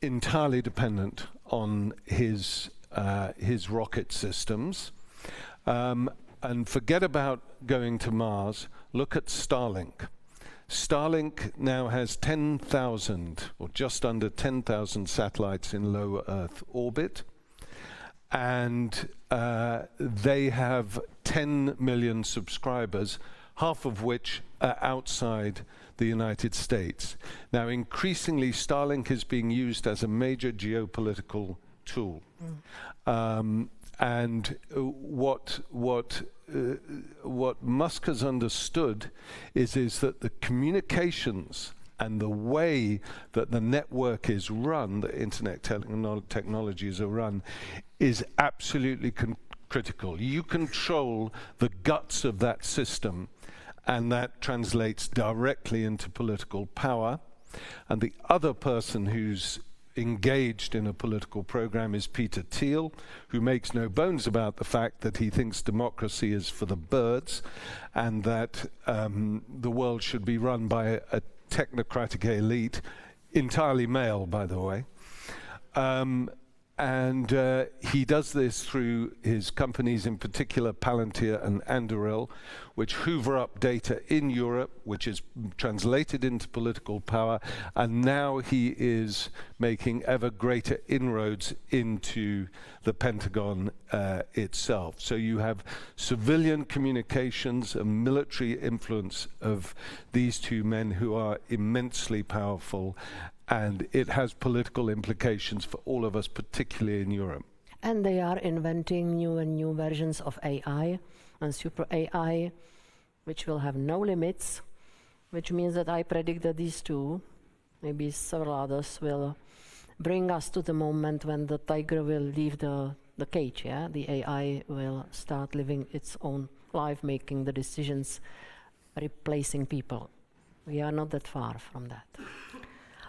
entirely dependent on his rocket systems. And forget about going to Mars, look at Starlink. Starlink now has 10,000, or just under 10,000 satellites in low Earth orbit. And they have 10 million subscribers, half of which are outside the United States. Now, increasingly, Starlink is being used as a major geopolitical tool. And what Musk has understood is that the communications and the way that the network is run, the internet technologies are run, is absolutely critical. You control the guts of that system, and that translates directly into political power. And the other person who's engaged in a political program is Peter Thiel, who makes no bones about the fact that he thinks democracy is for the birds, and that the world should be run by a technocratic elite, entirely male, by the way. And he does this through his companies, in particular Palantir and Anduril, which hoover up data in Europe, which is translated into political power, and now he is making ever greater inroads into the Pentagon itself. So you have civilian communications and military influence of these two men who are immensely powerful, and it has political implications for all of us, particularly in Europe. And they are inventing new and new versions of AI and super AI, which will have no limits, which means that I predict that these two, maybe several others, will bring us to the moment when the tiger will leave the cage, yeah? The AI will start living its own life, making the decisions, replacing people. We are not that far from that.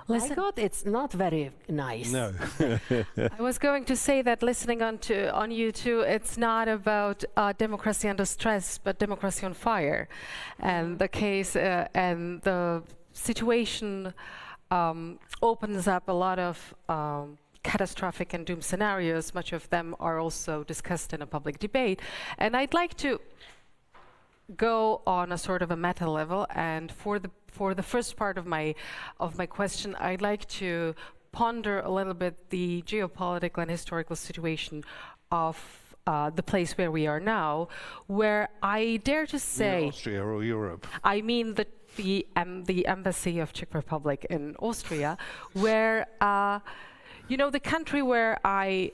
Listen, I thought it's not very nice. No. I was going to say that listening on you two, it's not about democracy under stress, but democracy on fire. And the case and the situation opens up a lot of catastrophic and doom scenarios. Much of them are also discussed in a public debate. And I'd like to go on a sort of a meta level, and for the first part of my question, I'd like to ponder a little bit the geopolitical and historical situation of the place where we are now, where I dare to say, Austria or Europe. I mean the embassy of Czech Republic in Austria, where you know, the country where I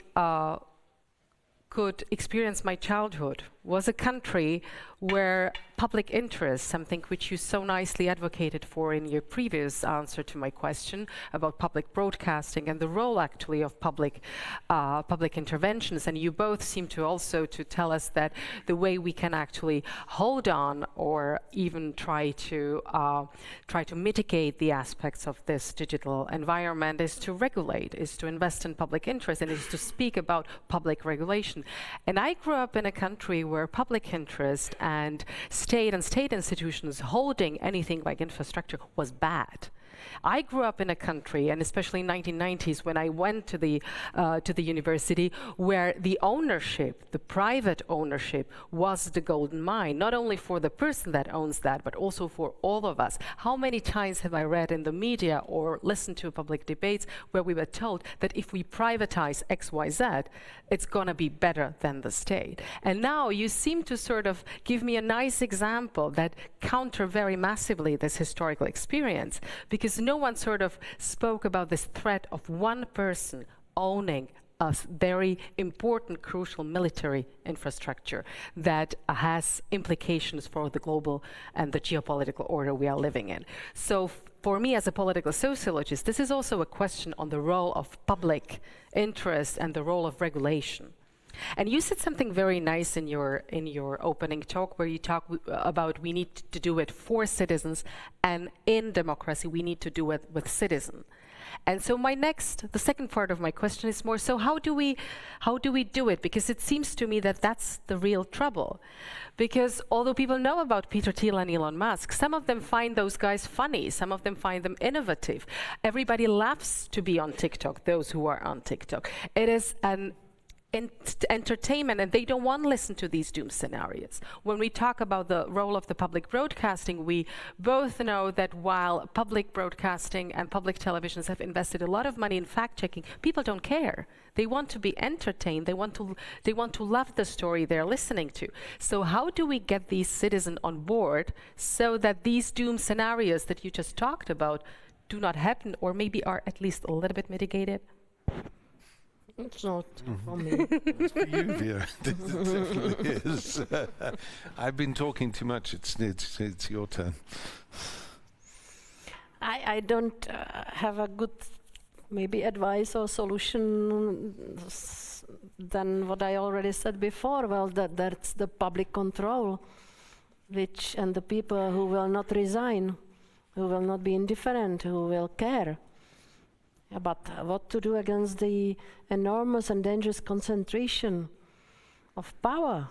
could experience my childhood was a country where public interest, something which you so nicely advocated for in your previous answer to my question about public broadcasting and the role actually of public interventions, and you both seem to also to tell us that the way we can actually hold on or even try to mitigate the aspects of this digital environment is to regulate, is to invest in public interest, and is to speak about public regulation. And I grew up in a country where public interest and state institutions holding anything like infrastructure was bad. I grew up in a country, and especially in 1990s when I went to the university, where the ownership, the private ownership, was the golden mine, not only for the person that owns that, but also for all of us. How many times have I read in the media or listened to public debates where we were told that if we privatize X, Y, Z, it's going to be better than the state? And now you seem to sort of give me a nice example that counter very massively this historical experience, because no one sort of spoke about this threat of one person owning a very important, crucial military infrastructure that has implications for the global and the geopolitical order we are living in. So for me as a political sociologist, this is also a question on the role of public interest and the role of regulation. And you said something very nice in your opening talk, where you talk about we need to do it for citizens, and in democracy we need to do it with citizens. And so the second part of my question is more, so how do we do it? Because it seems to me that that's the real trouble. Because although people know about Peter Thiel and Elon Musk, some of them find those guys funny, some of them find them innovative. Everybody loves to be on TikTok, those who are on TikTok. It is an entertainment, and they don't want to listen to these doom scenarios. When we talk about the role of the public broadcasting, we both know that while public broadcasting and public televisions have invested a lot of money in fact-checking, people don't care. They want to be entertained. They want to love the story they're listening to. So how do we get these citizens on board so that these doom scenarios that you just talked about do not happen, or maybe are at least a little bit mitigated? It's not for me. It's for you, Vera. It definitely is. I've been talking too much. It's your turn. I don't have a good maybe advice or solution than what I already said before. Well, that's the public control, and the people who will not resign, who will not be indifferent, who will care. But what to do against the enormous and dangerous concentration of power,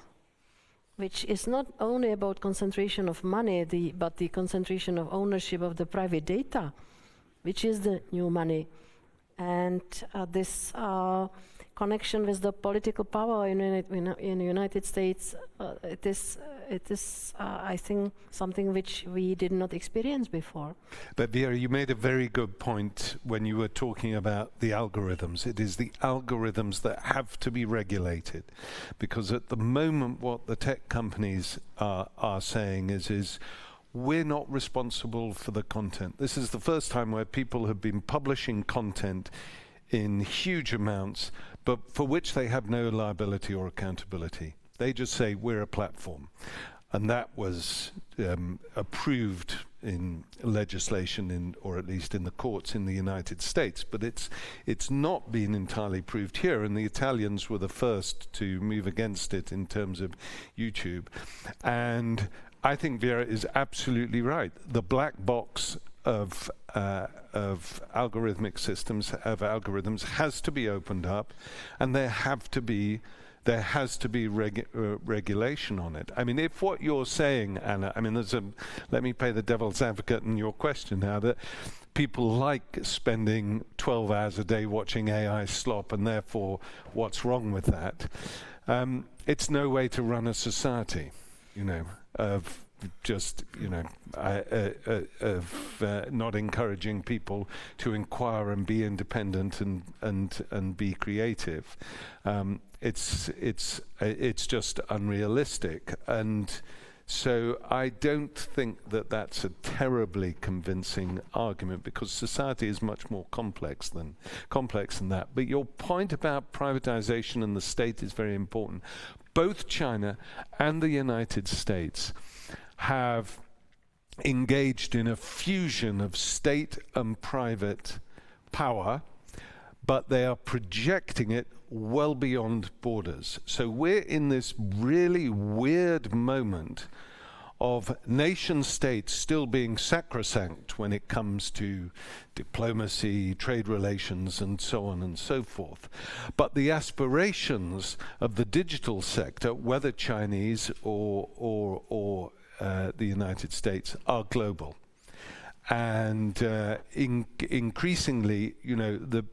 which is not only about concentration of money, but the concentration of ownership of the private data, which is the new money. And this connection with the political power in the United States, it is, I think, something which we did not experience before. But Vera, you made a very good point when you were talking about the algorithms. It is the algorithms that have to be regulated, because at the moment what the tech companies are saying is we're not responsible for the content. This is the first time where people have been publishing content in huge amounts, but for which they have no liability or accountability. They just say, we're a platform. And that was approved in legislation, or at least in the courts in the United States. But it's not been entirely proved here, and the Italians were the first to move against it in terms of YouTube. And I think Vera is absolutely right. The black box of algorithmic systems, of algorithms, has to be opened up, and there has to be regulation on it. I mean, if what you're saying, Anna, I mean, let me play the devil's advocate in your question now, that people like spending 12 hours a day watching AI slop, and therefore what's wrong with that? It's no way to run a society, of just, not encouraging people to inquire and be independent and be creative. It's just unrealistic, and so I don't think that that's a terribly convincing argument, because society is much more complex than that. But your point about privatization and the state is very important. Both China and the United States have engaged in a fusion of state and private power, but they are projecting it well beyond borders. So we're in this really weird moment of nation states still being sacrosanct when it comes to diplomacy, trade relations, and so on and so forth. But the aspirations of the digital sector, whether Chinese or the United States, are global. And increasingly, the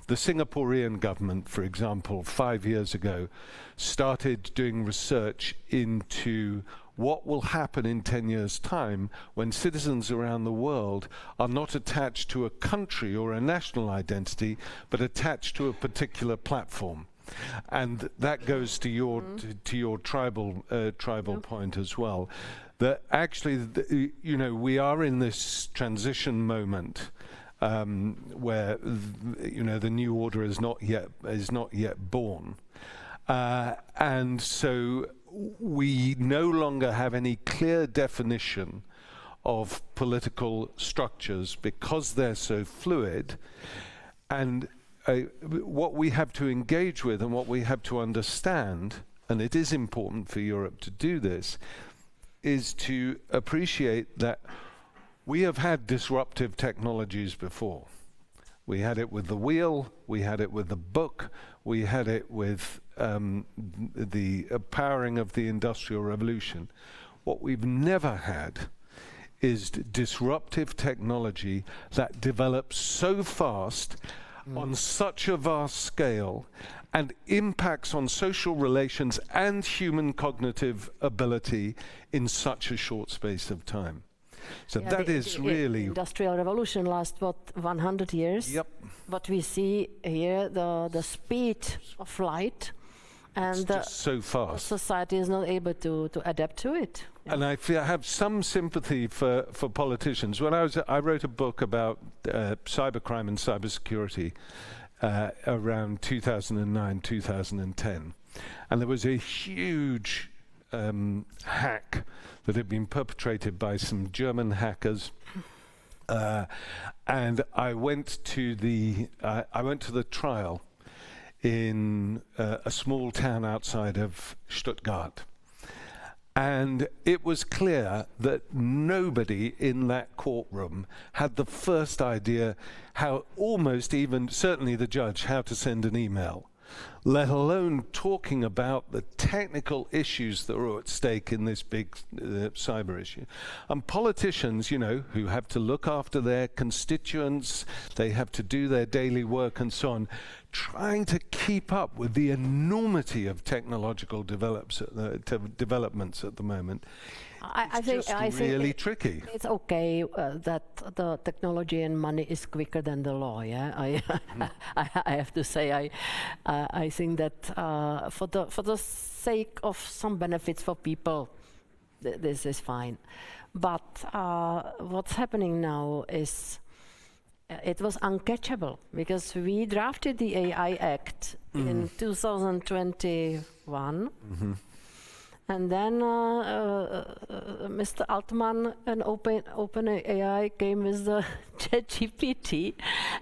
Singaporean government, for example, 5 years ago, started doing research into what will happen in 10 years' time when citizens around the world are not attached to a country or a national identity, but attached to a particular platform. And that goes to your tribal point as well. That actually, we are in this transition moment where the new order is not yet born, and so we no longer have any clear definition of political structures because they're so fluid. And what we have to engage with and what we have to understand, and it is important for Europe to do this, is to appreciate that we have had disruptive technologies before. We had it with the wheel, we had it with the book, we had it with the powering of the Industrial Revolution. What we've never had is disruptive technology that develops so fast on such a vast scale and impacts on social relations and human cognitive ability in such a short space of time. So yeah, that is really... Industrial Revolution lasts, what, 100 years? Yep. But we see here the speed of light, and just so fast. Society is not able to adapt to it. Yeah. And I have some sympathy for politicians. When I wrote a book about cybercrime and cybersecurity around 2009, 2010. And there was a huge hack that had been perpetrated by some German hackers. And I went to the trial in a small town outside of Stuttgart. And it was clear that nobody in that courtroom had the first idea how, almost even, certainly the judge, how to send an email, let alone talking about the technical issues that are at stake in this big cyber issue. And politicians, you know, who have to look after their constituents, they have to do their daily work and so on, trying to keep up with the enormity of technological developments at the moment. I think really tricky. It's okay that the technology and money is quicker than the law. Yeah, I have to say I think that for the sake of some benefits for people, this is fine. But what's happening now is it was uncatchable, because we drafted the AI Act in 2021. And then Mr. Altman and OpenAI came with the ChatGPT,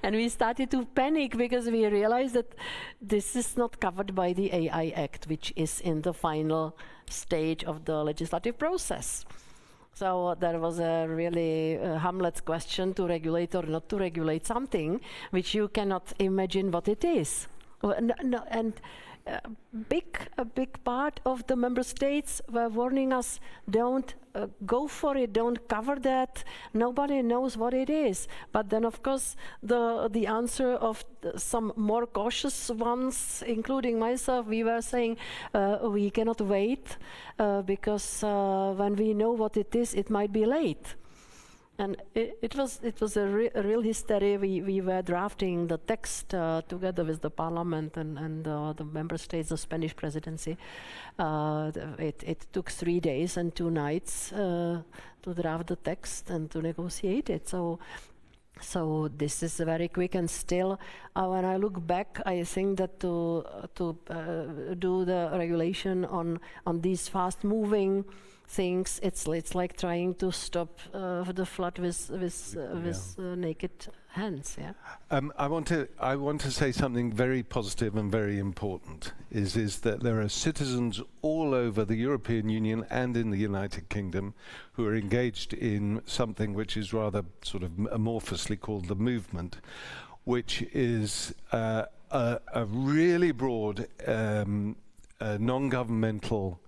and we started to panic because we realized that this is not covered by the AI Act, which is in the final stage of the legislative process. So there was a really Hamlet's question, to regulate or not to regulate something which you cannot imagine what it is. A big part of the member states were warning us, don't go for it, don't cover that, nobody knows what it is. But then of course the answer of some more cautious ones, including myself, we were saying we cannot wait because when we know what it is, it might be late. And it was a real hysteria. We were drafting the text together with the parliament and the member states, the Spanish presidency. It took 3 days and 2 nights to draft the text and to negotiate it. So this is very quick, and still, when I look back, I think that to do the regulation on these fast-moving things, it's like trying to stop the flood with naked hands. Yeah. I want to say something very positive and very important. Is that there are citizens all over the European Union and in the United Kingdom who are engaged in something which is rather sort of amorphously called the movement, which is a really broad non-governmental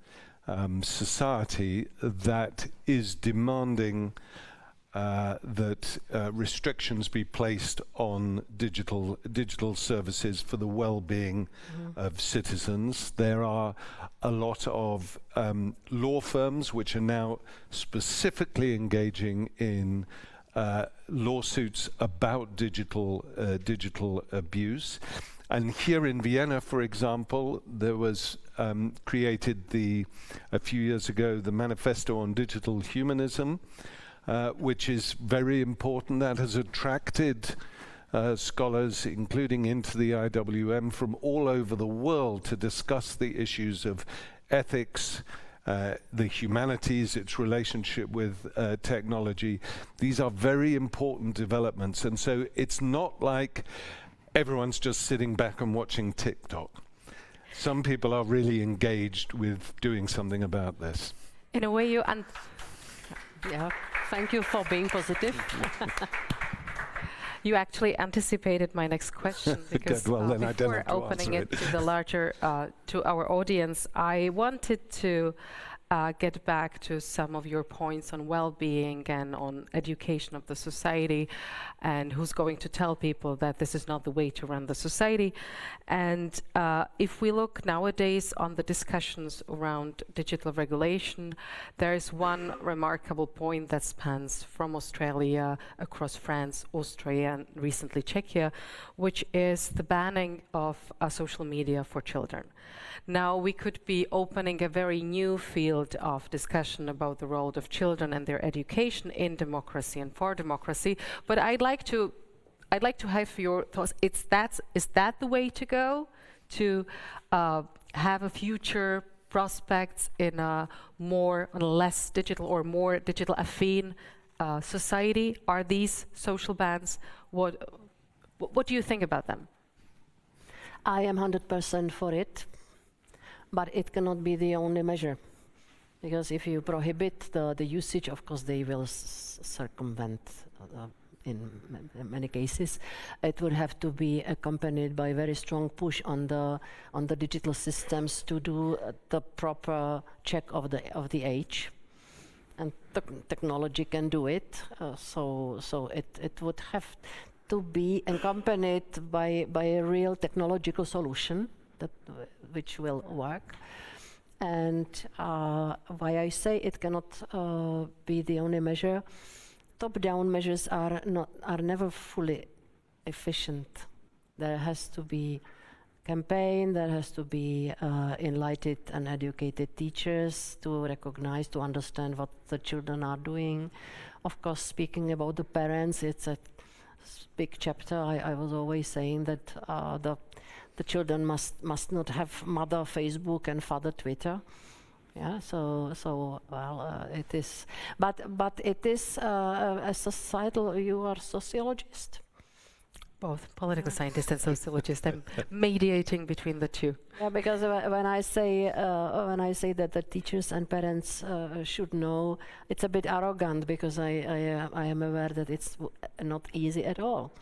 society that is demanding that restrictions be placed on digital services for the well-being of citizens. There are a lot of law firms which are now specifically engaging in lawsuits about digital abuse. And here in Vienna, for example, there was created a few years ago the Manifesto on Digital Humanism, which is very important. That has attracted scholars, including into the IWM, from all over the world to discuss the issues of ethics, the humanities, its relationship with technology. These are very important developments. And so it's not like everyone's just sitting back and watching TikTok. Some people are really engaged with doing something about this. In a way, you Yeah, thank you for being positive. You actually anticipated my next question, because Good, well, then I don't before have to opening answer it to the larger, to our audience, I wanted to get back to some of your points on well-being and on education of the society, and who's going to tell people that this is not the way to run the society. And if we look nowadays on the discussions around digital regulation, there is one remarkable point that spans from Australia across France, Austria, and recently Czechia, which is the banning of social media for children. Now we could be opening a very new field of discussion about the role of children and their education in democracy and for democracy, but I'd like to have your thoughts. Is that the way to go, to have a future prospects in a less digital or more digital affine society? Are these social bans? What do you think about them? I am 100% for it, but it cannot be the only measure. Because if you prohibit the usage, of course they will circumvent in many cases. It would have to be accompanied by a very strong push on the digital systems to do the proper check of the age. And technology can do it, so it would have to be accompanied by a real technological solution which will work. And why I say it cannot be the only measure, top-down measures are never fully efficient. There has to be campaign, there has to be enlightened and educated teachers to recognize, to understand what the children are doing. Of course, speaking about the parents, it's a big chapter. I was always saying that the children must not have mother Facebook and father Twitter. Yeah, so well, it is, but it is a societal. You are sociologist. Both political scientist and sociologist. I'm mediating between the two. Yeah, because when I say that the teachers and parents should know, it's a bit arrogant, because I am aware that it's not easy at all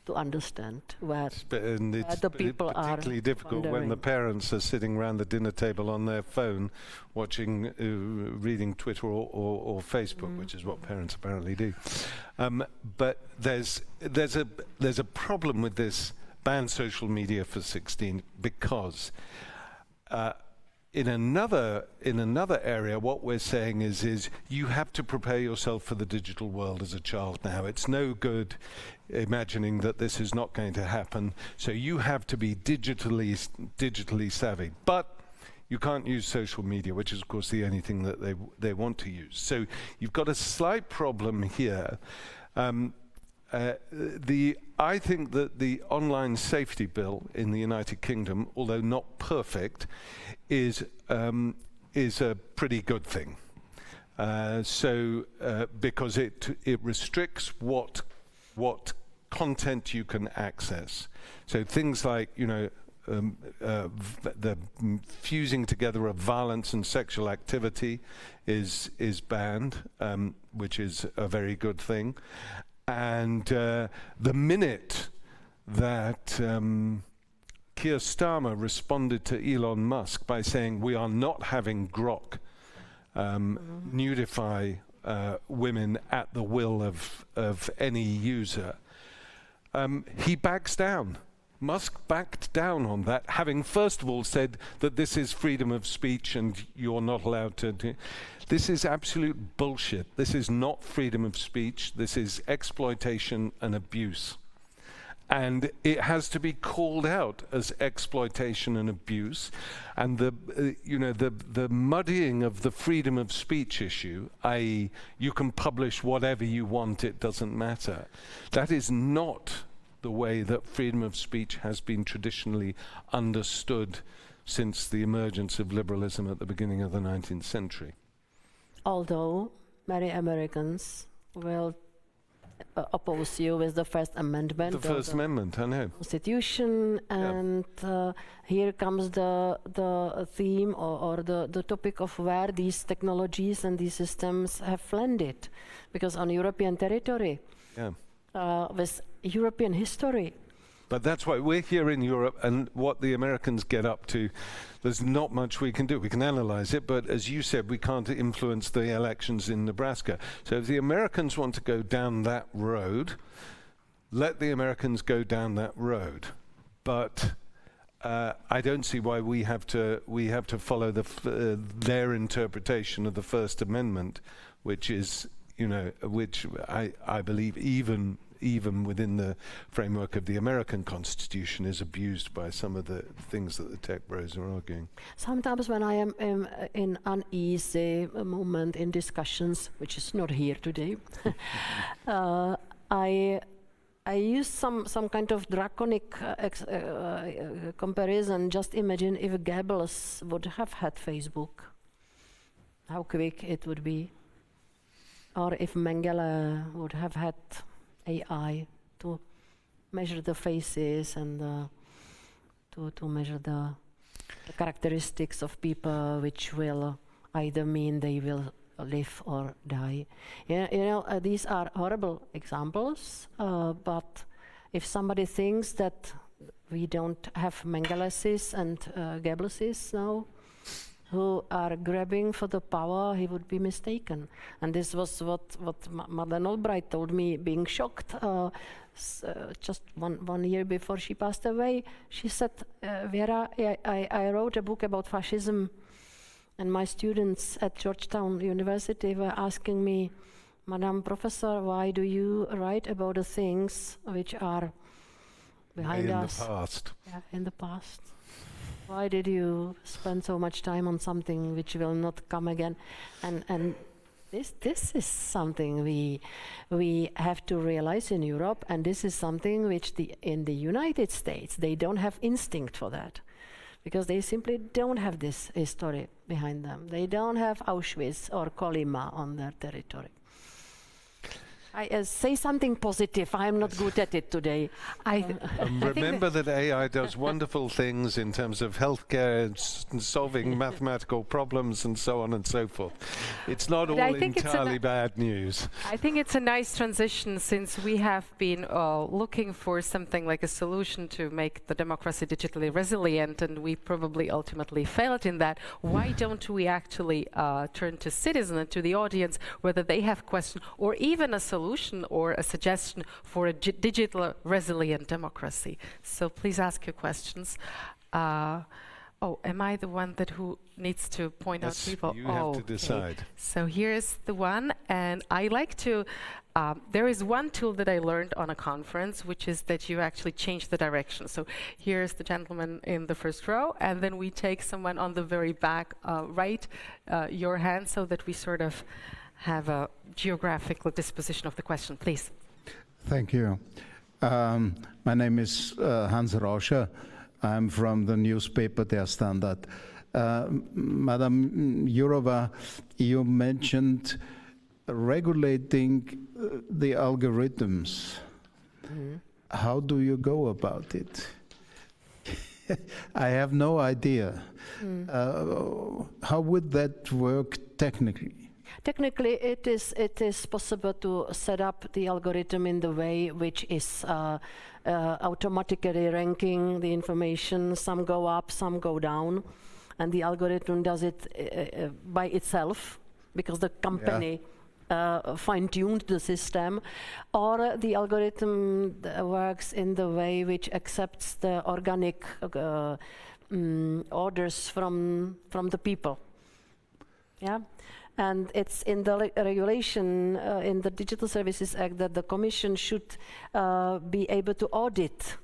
to understand where the people are. It's particularly difficult when the parents are sitting around the dinner table on their phone, watching, reading Twitter or Facebook, which is what parents apparently do. But there's a problem with this ban social media for 16, because in another area, what we're saying is you have to prepare yourself for the digital world as a child now. It's no good imagining that this is not going to happen. So you have to be digitally savvy. But you can't use social media, which is of course the only thing that they want to use. So you've got a slight problem here. I think that the online safety bill in the United Kingdom, although not perfect, is a pretty good thing. Because it restricts what content you can access. So things like, the fusing together of violence and sexual activity is banned, which is a very good thing. And the minute that Keir Starmer responded to Elon Musk by saying we are not having Grok nudify women at the will of any user, he backs down. Musk backed down on that, having first of all said that this is freedom of speech and you're not allowed to do. This is absolute bullshit. This is not freedom of speech. This is exploitation and abuse. And it has to be called out as exploitation and abuse. And the muddying of the freedom of speech issue, i.e. you can publish whatever you want, it doesn't matter. That is not the way that freedom of speech has been traditionally understood since the emergence of liberalism at the beginning of the 19th century. Although many Americans will oppose you with the First Amendment. The First Amendment, I know. Constitution, and here comes the theme or the topic of where these technologies and these systems have landed, because on European territory, with European history. But that's why we're here in Europe, and what the Americans get up to, there's not much we can do. We can analyze it, but as you said, we can't influence the elections in Nebraska. So if the Americans want to go down that road, let the Americans go down that road. But I don't see why we have to follow their interpretation of the First Amendment, which is, which I believe even within the framework of the American Constitution is abused by some of the things that the tech bros are arguing. Sometimes when I am in uneasy moment in discussions, which is not here today, I use some kind of draconic comparison. Just imagine if Goebbels would have had Facebook, how quick it would be. Or if Mengele would have had AI to measure the faces and to measure the characteristics of people, which will either mean they will live or die. These are horrible examples, but if somebody thinks that we don't have Mengeleses and Goebbelses now, who are grabbing for the power, he would be mistaken. And this was what Madeleine Albright told me, being shocked. Just one year before she passed away, she said, Věra, I wrote a book about fascism, and my students at Georgetown University were asking me, Madam Professor, why do you write about the things which are behind us? In the past. Yeah, in the past. Why did you spend so much time on something which will not come again? And this is something we have to realize in Europe, and this is something which in the United States they don't have instinct for that, because they simply don't have this history behind them. They don't have Auschwitz or Kolyma on their territory. I say something positive. I'm not good at it today. Remember that AI does wonderful things in terms of healthcare and solving mathematical problems and so on and so forth. It's not all entirely bad news. I think it's a nice transition, since we have been looking for something like a solution to make the democracy digitally resilient, and we probably ultimately failed in that. Why don't we actually turn to citizens and to the audience, whether they have questions or even a solution or a suggestion for a digital resilient democracy? So please ask your questions. Am I the one who needs to point out people? You have to decide. So here's the one, and I like to, there is one tool that I learned on a conference, which is that you actually change the direction. So here's the gentleman in the first row, and then we take someone on the very back right, your hand, so that we sort of have a geographical disposition of the question, please. Thank you. My name is Hans Rauscher. I'm from the newspaper Der Standard. Madam Jourová, you mentioned regulating the algorithms. Mm-hmm. How do you go about it? I have no idea. How would that work technically? Technically, it is possible to set up the algorithm in the way which is automatically ranking the information. Some go up, some go down, and the algorithm does it by itself, because the company fine-tuned the system, or the algorithm works in the way which accepts the organic orders from the people. Yeah. And it's in the regulation in the Digital Services Act that the Commission should be able to audit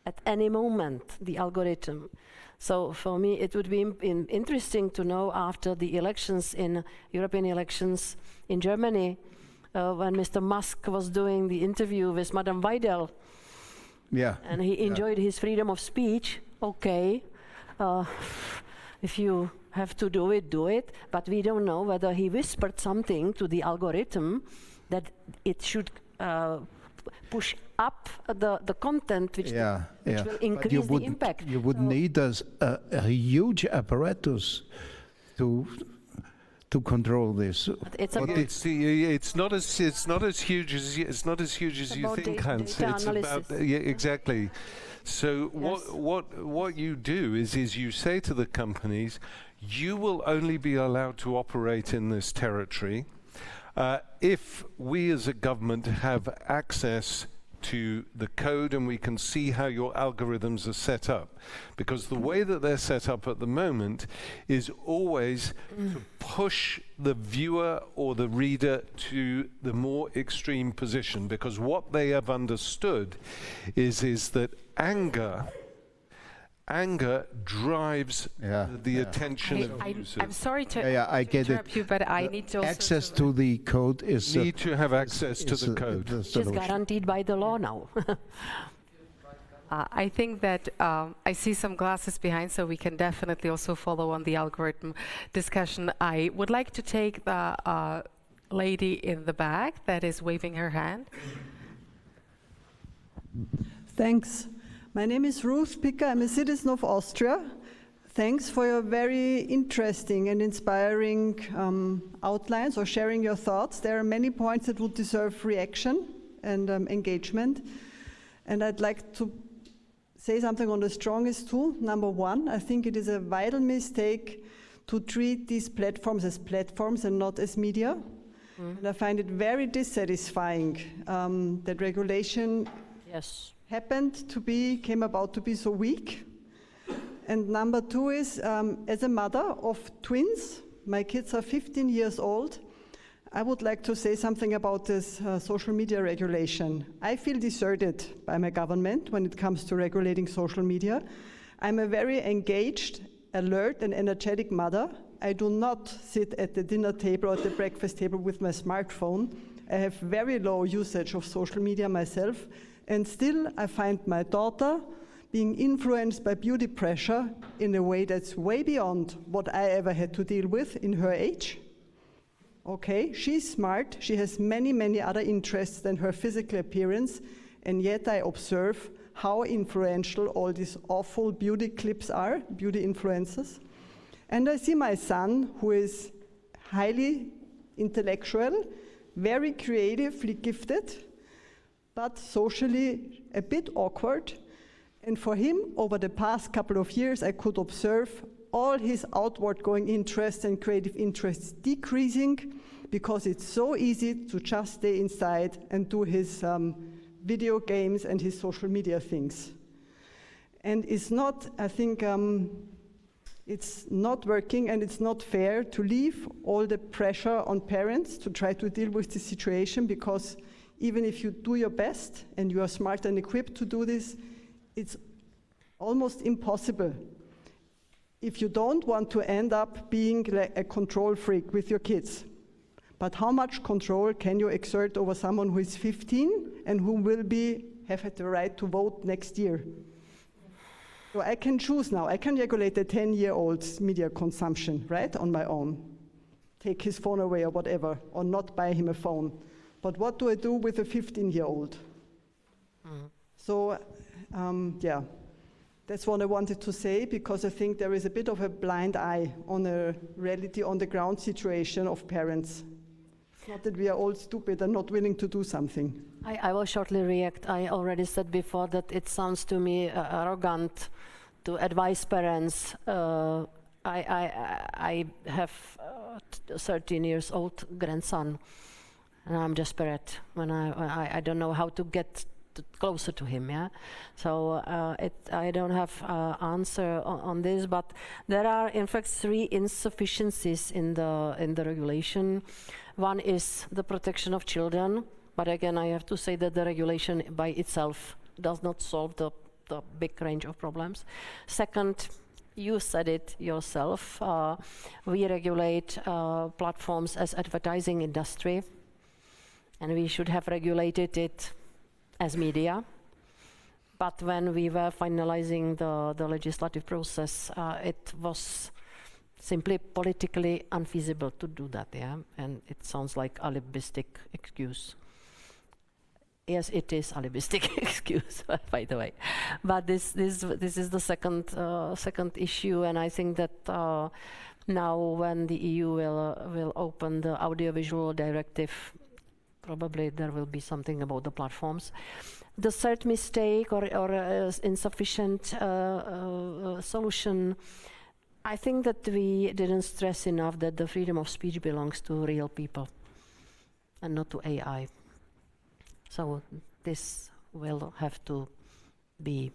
at any moment the algorithm. So for me, it would be interesting to know, after the elections, in European elections in Germany, when Mr. Musk was doing the interview with Madame Weidel, and he enjoyed his freedom of speech. Okay, if you have to do it, but we don't know whether he whispered something to the algorithm that it should push up the content which will increase the impact. You would need a huge apparatus to control this. It's not as huge as you think, Hans. It's about exactly. So what you do is you say to the companies, you will only be allowed to operate in this territory if we as a government have access to the code and we can see how your algorithms are set up. Because the way that they're set up at the moment is always to push the viewer or the reader to the more extreme position. Because what they have understood is that anger drives the attention of users. I'm sorry to interrupt you, but I need to access to the code is need to have access to the code. Which is guaranteed by the law now. I think that I see some glasses behind, so we can definitely also follow on the algorithm discussion. I would like to take the lady in the back that is waving her hand. Thanks. My name is Ruth Picker. I'm a citizen of Austria. Thanks for your very interesting and inspiring outlines or sharing your thoughts. There are many points that would deserve reaction and engagement. And I'd like to say something on the strongest tool. Number one, I think it is a vital mistake to treat these platforms as platforms and not as media. And I find it very dissatisfying that regulation came about to be so weak. And number two is, as a mother of twins, my kids are 15 years old, I would like to say something about this social media regulation. I feel deserted by my government when it comes to regulating social media. I'm a very engaged, alert and energetic mother. I do not sit at the dinner table or at the breakfast table with my smartphone. I have very low usage of social media myself. And still, I find my daughter being influenced by beauty pressure in a way that's way beyond what I ever had to deal with in her age. Okay, she's smart, she has many, many other interests than her physical appearance, and yet I observe how influential all these awful beauty clips are, beauty influencers. And I see my son, who is highly intellectual, very creatively gifted, but socially a bit awkward. And for him, over the past couple of years, I could observe all his outward going interests and creative interests decreasing because it's so easy to just stay inside and do his video games and his social media things. And it's not, I think, it's not working and it's not fair to leave all the pressure on parents to try to deal with the situation, because even if you do your best and you are smart and equipped to do this, it's almost impossible if you don't want to end up being like a control freak with your kids. But how much control can you exert over someone who is 15 and who will have the right to vote next year? So I can choose now. I can regulate a 10-year-old's media consumption, right, on my own. Take his phone away or whatever, or not buy him a phone. But what do I do with a 15-year-old? So, yeah, that's what I wanted to say, because I think there is a bit of a blind eye on a reality on the ground situation of parents. It's not that we are all stupid and not willing to do something. I will shortly react. I already said before that it sounds to me arrogant to advise parents. I have a 13 years old grandson, and I'm desperate when I don't know how to get closer to him. Yeah, so I don't have answer on this, but there are in fact 3 insufficiencies in the regulation. One is the protection of children, but again I have to say that the regulation by itself does not solve the big range of problems. Second, you said it yourself, we regulate platforms as advertising industry, and we should have regulated it as media. But when we were finalizing the legislative process, it was simply politically unfeasible to do that, yeah? And it sounds like a libistic excuse. Yes, it is alibistic excuse, by the way. But this is the second issue, and I think that now when the EU will open the audiovisual directive, probably there will be something about the platforms. The third mistake or insufficient solution, I think that we didn't stress enough that the freedom of speech belongs to real people and not to AI. So this will have to be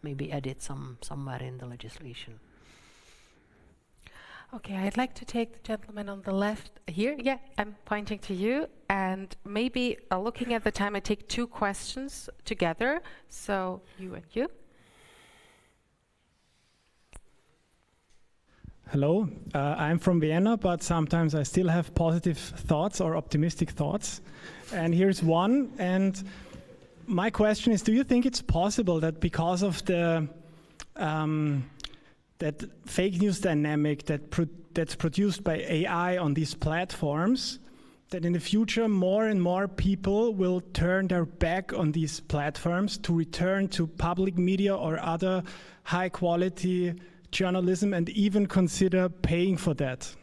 maybe added somewhere in the legislation. Okay, I'd like to take the gentleman on the left here. Yeah, I'm pointing to you. And maybe looking at the time, I take 2 questions together. So you and you. Hello, I'm from Vienna, but sometimes I still have positive thoughts or optimistic thoughts. And here's one. And my question is, do you think it's possible that because of the that fake news dynamic that's produced by AI on these platforms, that in the future more and more people will turn their back on these platforms to return to public media or other high quality journalism and even consider paying for that?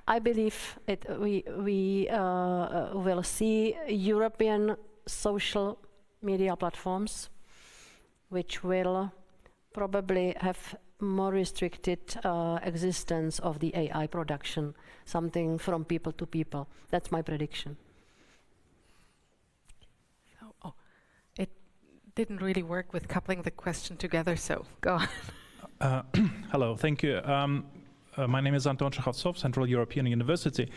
I believe we will see European social media platforms which will probably have more restricted existence of the AI production, something from people to people. That's my prediction. Oh, it didn't really work with coupling the question together, so go on. Hello, thank you. My name is Anton Czechowcov, Central European University.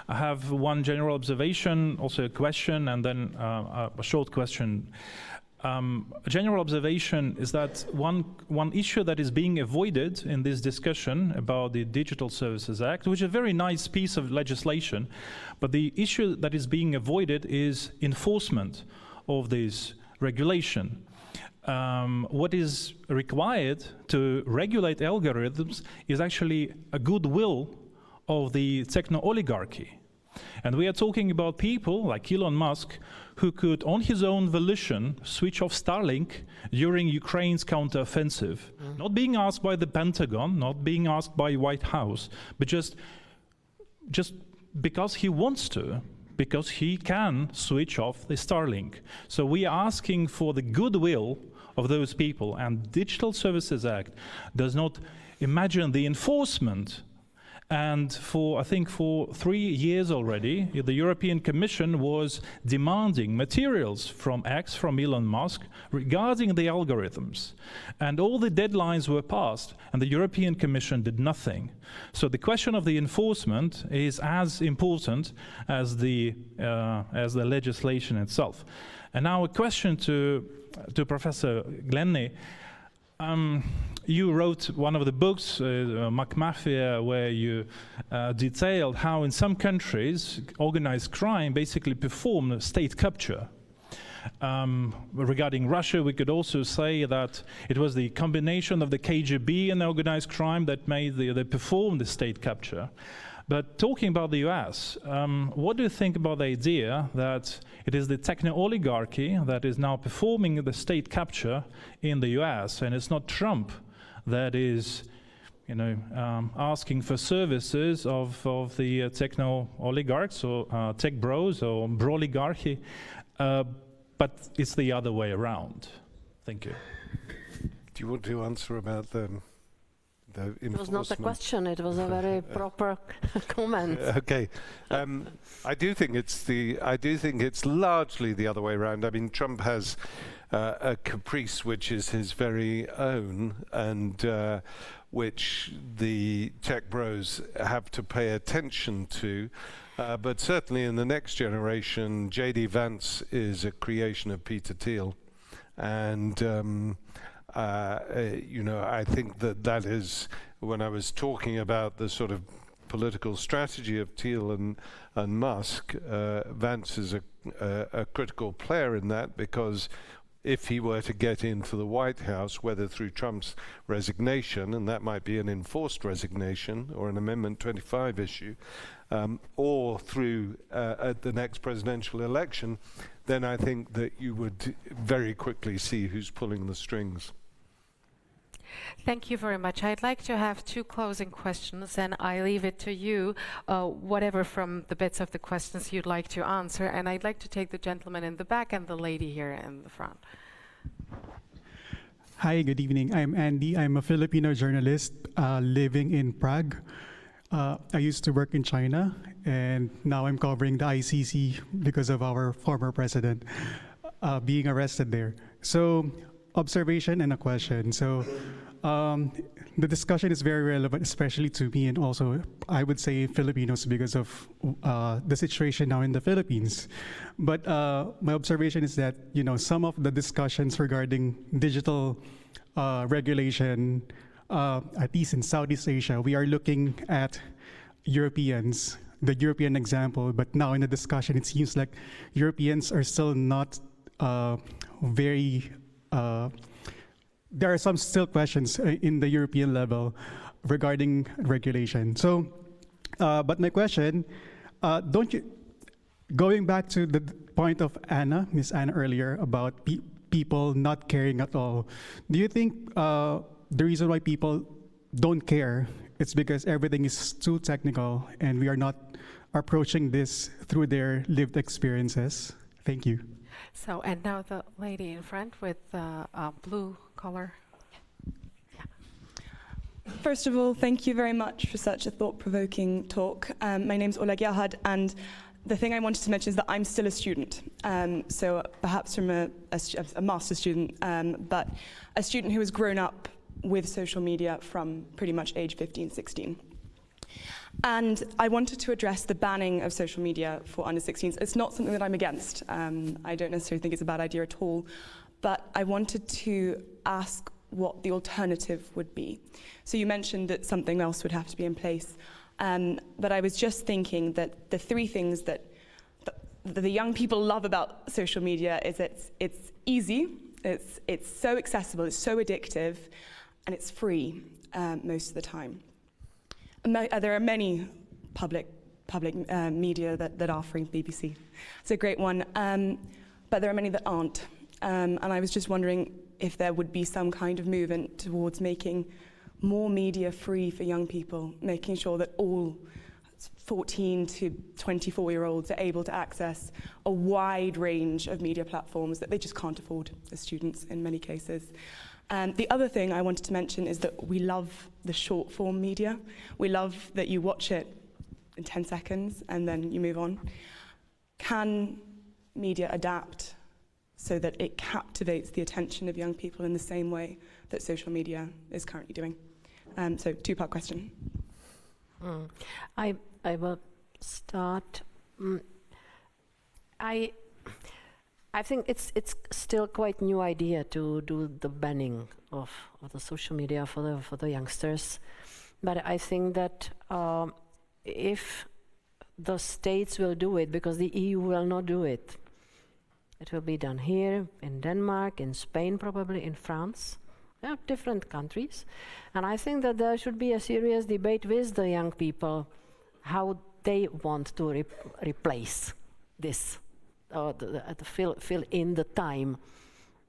I have one general observation, also a question, and then a short question. A general observation is that one issue that is being avoided in this discussion about the Digital Services Act, which is a very nice piece of legislation, but the issue that is being avoided is enforcement of this regulation. What is required to regulate algorithms is actually a goodwill of the techno-oligarchy. And we are talking about people like Elon Musk who could, on his own volition, switch off Starlink during Ukraine's counteroffensive, not being asked by the Pentagon, not being asked by White House, but just because he wants to, because he can switch off the Starlink. So we are asking for the goodwill of those people, and Digital Services Act does not imagine the enforcement. And I think for 3 years already, the European Commission was demanding materials from Elon Musk regarding the algorithms. And all the deadlines were passed, and the European Commission did nothing. So the question of the enforcement is as important as the legislation itself. And now a question to Professor Glenny. You wrote one of the books, McMafia, where you detailed how in some countries organized crime basically performed state capture. Regarding Russia, we could also say that it was the combination of the KGB and organized crime that made they performed the state capture. But talking about the US, what do you think about the idea that it is the techno-oligarchy that is now performing the state capture in the US, and it's not Trump that is, asking for services of the techno-oligarchs or tech bros or broligarchy, but it's the other way around? Thank you. Do you want to answer about the It was not a question, it was a very proper comment. Okay. I do think it's largely the other way around. I mean, Trump has a caprice which is his very own, and which the tech bros have to pay attention to. But certainly in the next generation, J.D. Vance is a creation of Peter Thiel. And I think that is, when I was talking about the sort of political strategy of Thiel and Musk, Vance is a critical player in that, because if he were to get into the White House, whether through Trump's resignation, and that might be an enforced resignation or an Amendment 25 issue, or through at the next presidential election, then I think that you would very quickly see who's pulling the strings. Thank you very much. I'd like to have two closing questions, and I leave it to you, whatever from the bits of the questions you'd like to answer. And I'd like to take the gentleman in the back and the lady here in the front. Hi, good evening. I'm Andy. I'm a Filipino journalist living in Prague. I used to work in China, and now I'm covering the ICC because of our former president being arrested there. So, observation and a question. So, the discussion is very relevant, especially to me, and also I would say Filipinos, because of the situation now in the Philippines. But my observation is that, you know, some of the discussions regarding digital regulation, at least in Southeast Asia, we are looking at Europeans, the European example, but now in the discussion, it seems like Europeans are still not very, there are some still questions in the European level regarding regulation. So, but my question, going back to the point of Miss Anna earlier about people not caring at all, do you think the reason why people don't care is because everything is too technical and we are not approaching this through their lived experiences? Thank you. So, and now the lady in front with the blue collar. Yeah. First of all, thank you very much for such a thought-provoking talk. My name's Oleg Yahad, and the thing I wanted to mention is that I'm still a student. So perhaps from a master's student, but a student who has grown up with social media from pretty much age 15, 16. And I wanted to address the banning of social media for under 16s. It's not something that I'm against. I don't necessarily think it's a bad idea at all. But I wanted to ask what the alternative would be. So you mentioned that something else would have to be in place. But I was just thinking that the three things that the young people love about social media is it's easy, it's so accessible, it's so addictive, and it's free most of the time. There are many public media that are free. BBC, it's a great one, but there are many that aren't. And I was just wondering if there would be some kind of movement towards making more media free for young people, making sure that all 14 to 24-year-olds are able to access a wide range of media platforms that they just can't afford as students in many cases. The other thing I wanted to mention is that we love the short form media. We love that you watch it in 10 seconds and then you move on. Can media adapt so that it captivates the attention of young people in the same way that social media is currently doing? So, two-part question. I will start. I think it's still quite new idea to do the banning of the social media for the youngsters, but I think that if the states will do it, because the EU will not do it, it will be done here in Denmark, in Spain, probably in France. There are different countries, and I think that there should be a serious debate with the young people how they want to replace this. To fill in the time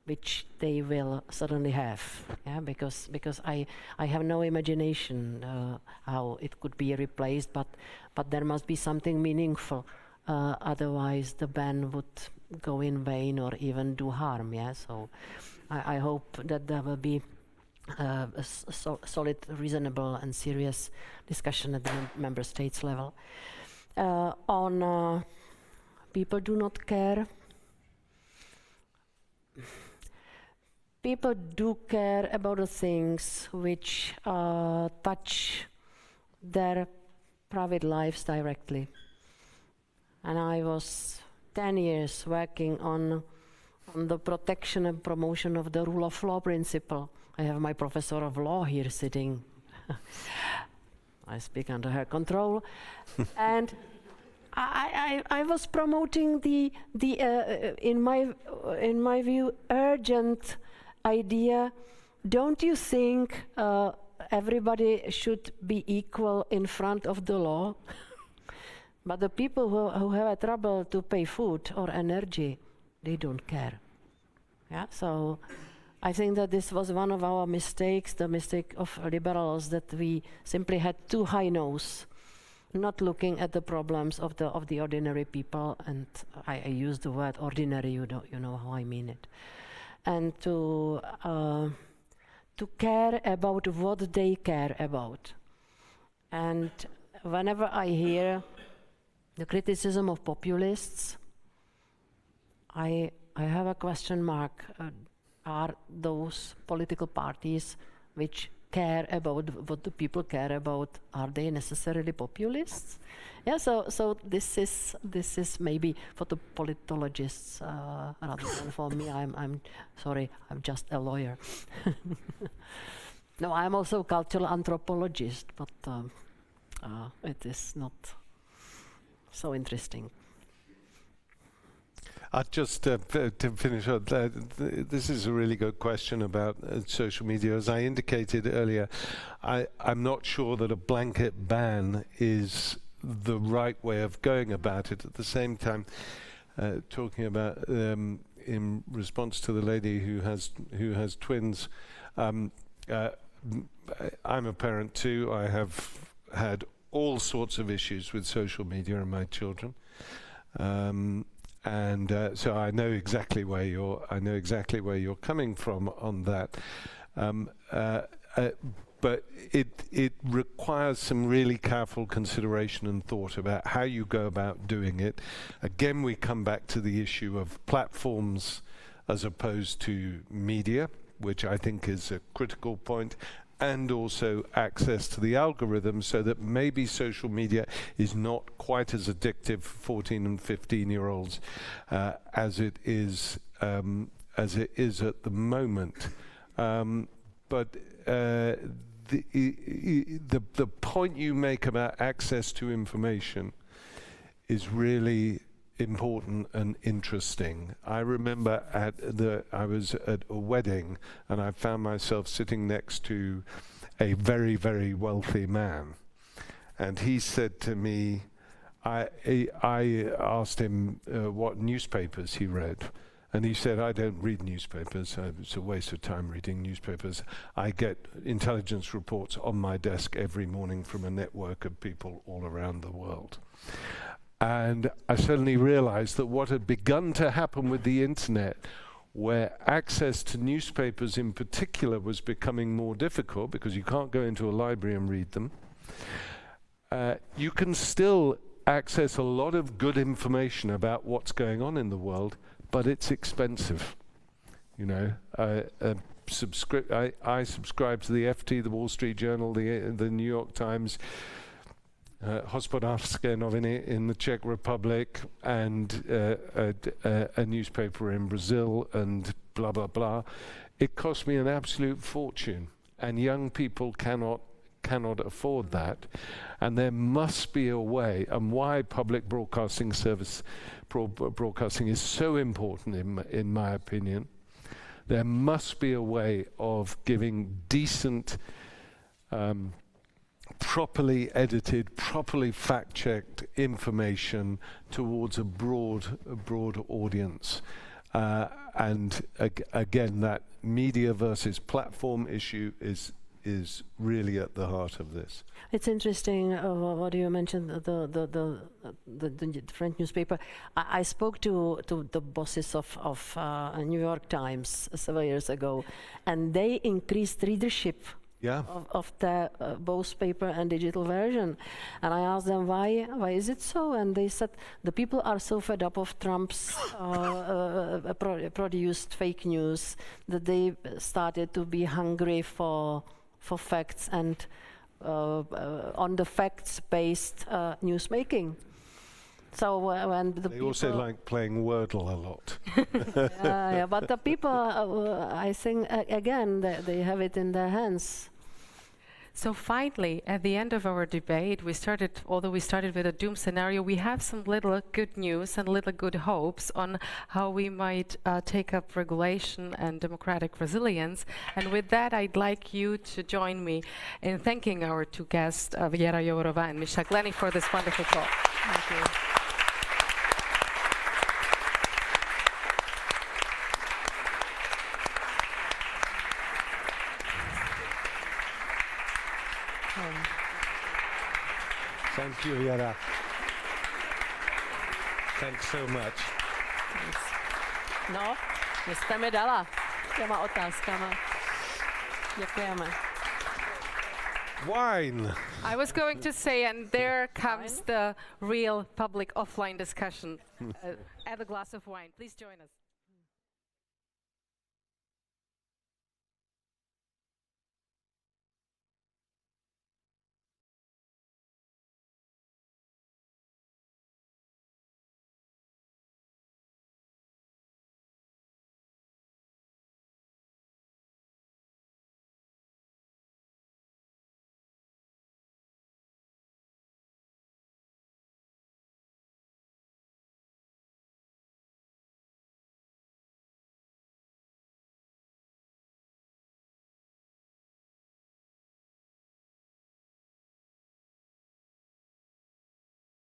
which they will suddenly have, yeah, because I have no imagination how it could be replaced, but there must be something meaningful, otherwise the ban would go in vain or even do harm. Yeah, so I hope that there will be a solid, reasonable, and serious discussion at the member states level on. People do not care. People do care about the things which touch their private lives directly. And I was 10 years working on the protection and promotion of the rule of law principle. I have my professor of law here sitting. I speak under her control. And I was promoting the in my view, urgent idea. Don't you think everybody should be equal in front of the law? But the people who have trouble to pay food or energy, they don't care. Yeah, so I think that this was one of our mistakes, the mistake of liberals, that we simply had too high nose, not looking at the problems of the ordinary people. And I use the word ordinary, you know how I mean it. And to care about what they care about. And whenever I hear the criticism of populists, I have a question mark. Are those political parties which care about what the people care about, are they necessarily populists? Yeah, so this is maybe for the politologists rather than for me. I'm sorry, I'm just a lawyer. No, I'm also a cultural anthropologist, but it is not so interesting. Just to finish up, this is a really good question about social media. As I indicated earlier, I'm not sure that a blanket ban is the right way of going about it. At the same time, talking about in response to the lady who has twins, I'm a parent too. I have had all sorts of issues with social media and my children. And so I know exactly where you're coming from on that, but it requires some really careful consideration and thought about how you go about doing it. Again, we come back to the issue of platforms as opposed to media, which I think is a critical point, and also access to the algorithm, so that maybe social media is not quite as addictive for 14 and 15-year-olds as it is at the moment. But the point you make about access to information is really important and interesting. I remember I was at a wedding and I found myself sitting next to a very, very wealthy man, and he said to me, I asked him what newspapers he read, and he said, I don't read newspapers. It's a waste of time reading newspapers. I get intelligence reports on my desk every morning from a network of people all around the world. And I suddenly realized that what had begun to happen with the internet, where access to newspapers in particular was becoming more difficult because you can't go into a library and read them, you can still access a lot of good information about what's going on in the world, but it's expensive. You know, I subscribe to the FT, the Wall Street Journal, the New York Times, Hospodářské noviny in the Czech Republic, and a newspaper in Brazil, and blah, blah, blah. It cost me an absolute fortune, and young people cannot afford that. And there must be a way, and why public broadcasting broadcasting is so important in my opinion, there must be a way of giving decent, properly edited, properly fact-checked information towards a broad audience. And again, that media versus platform issue is really at the heart of this. It's interesting what you mentioned, the French newspaper. I spoke to the bosses of New York Times several years ago, and they increased readership of the both paper and digital version. And I asked them, why is it so? And they said, the people are so fed up of Trump's produced fake news that they started to be hungry for facts and on the facts-based newsmaking. So when the they also like playing Wordle a lot. Yeah, but the people, I think, again, they have it in their hands. So finally, at the end of our debate, although we started with a doom scenario, we have some little good news and little good hopes on how we might take up regulation and democratic resilience. And with that, I'd like you to join me in thanking our two guests, Věra Jourová and Misha Glenny, for this wonderful talk. Thank you. Thank you, Věra. Thanks so much. No, vy jste mi dala těma otázkama. Děkujeme. Wine. I was going to say, and there comes the real public offline discussion. Add a glass of wine. Please join us.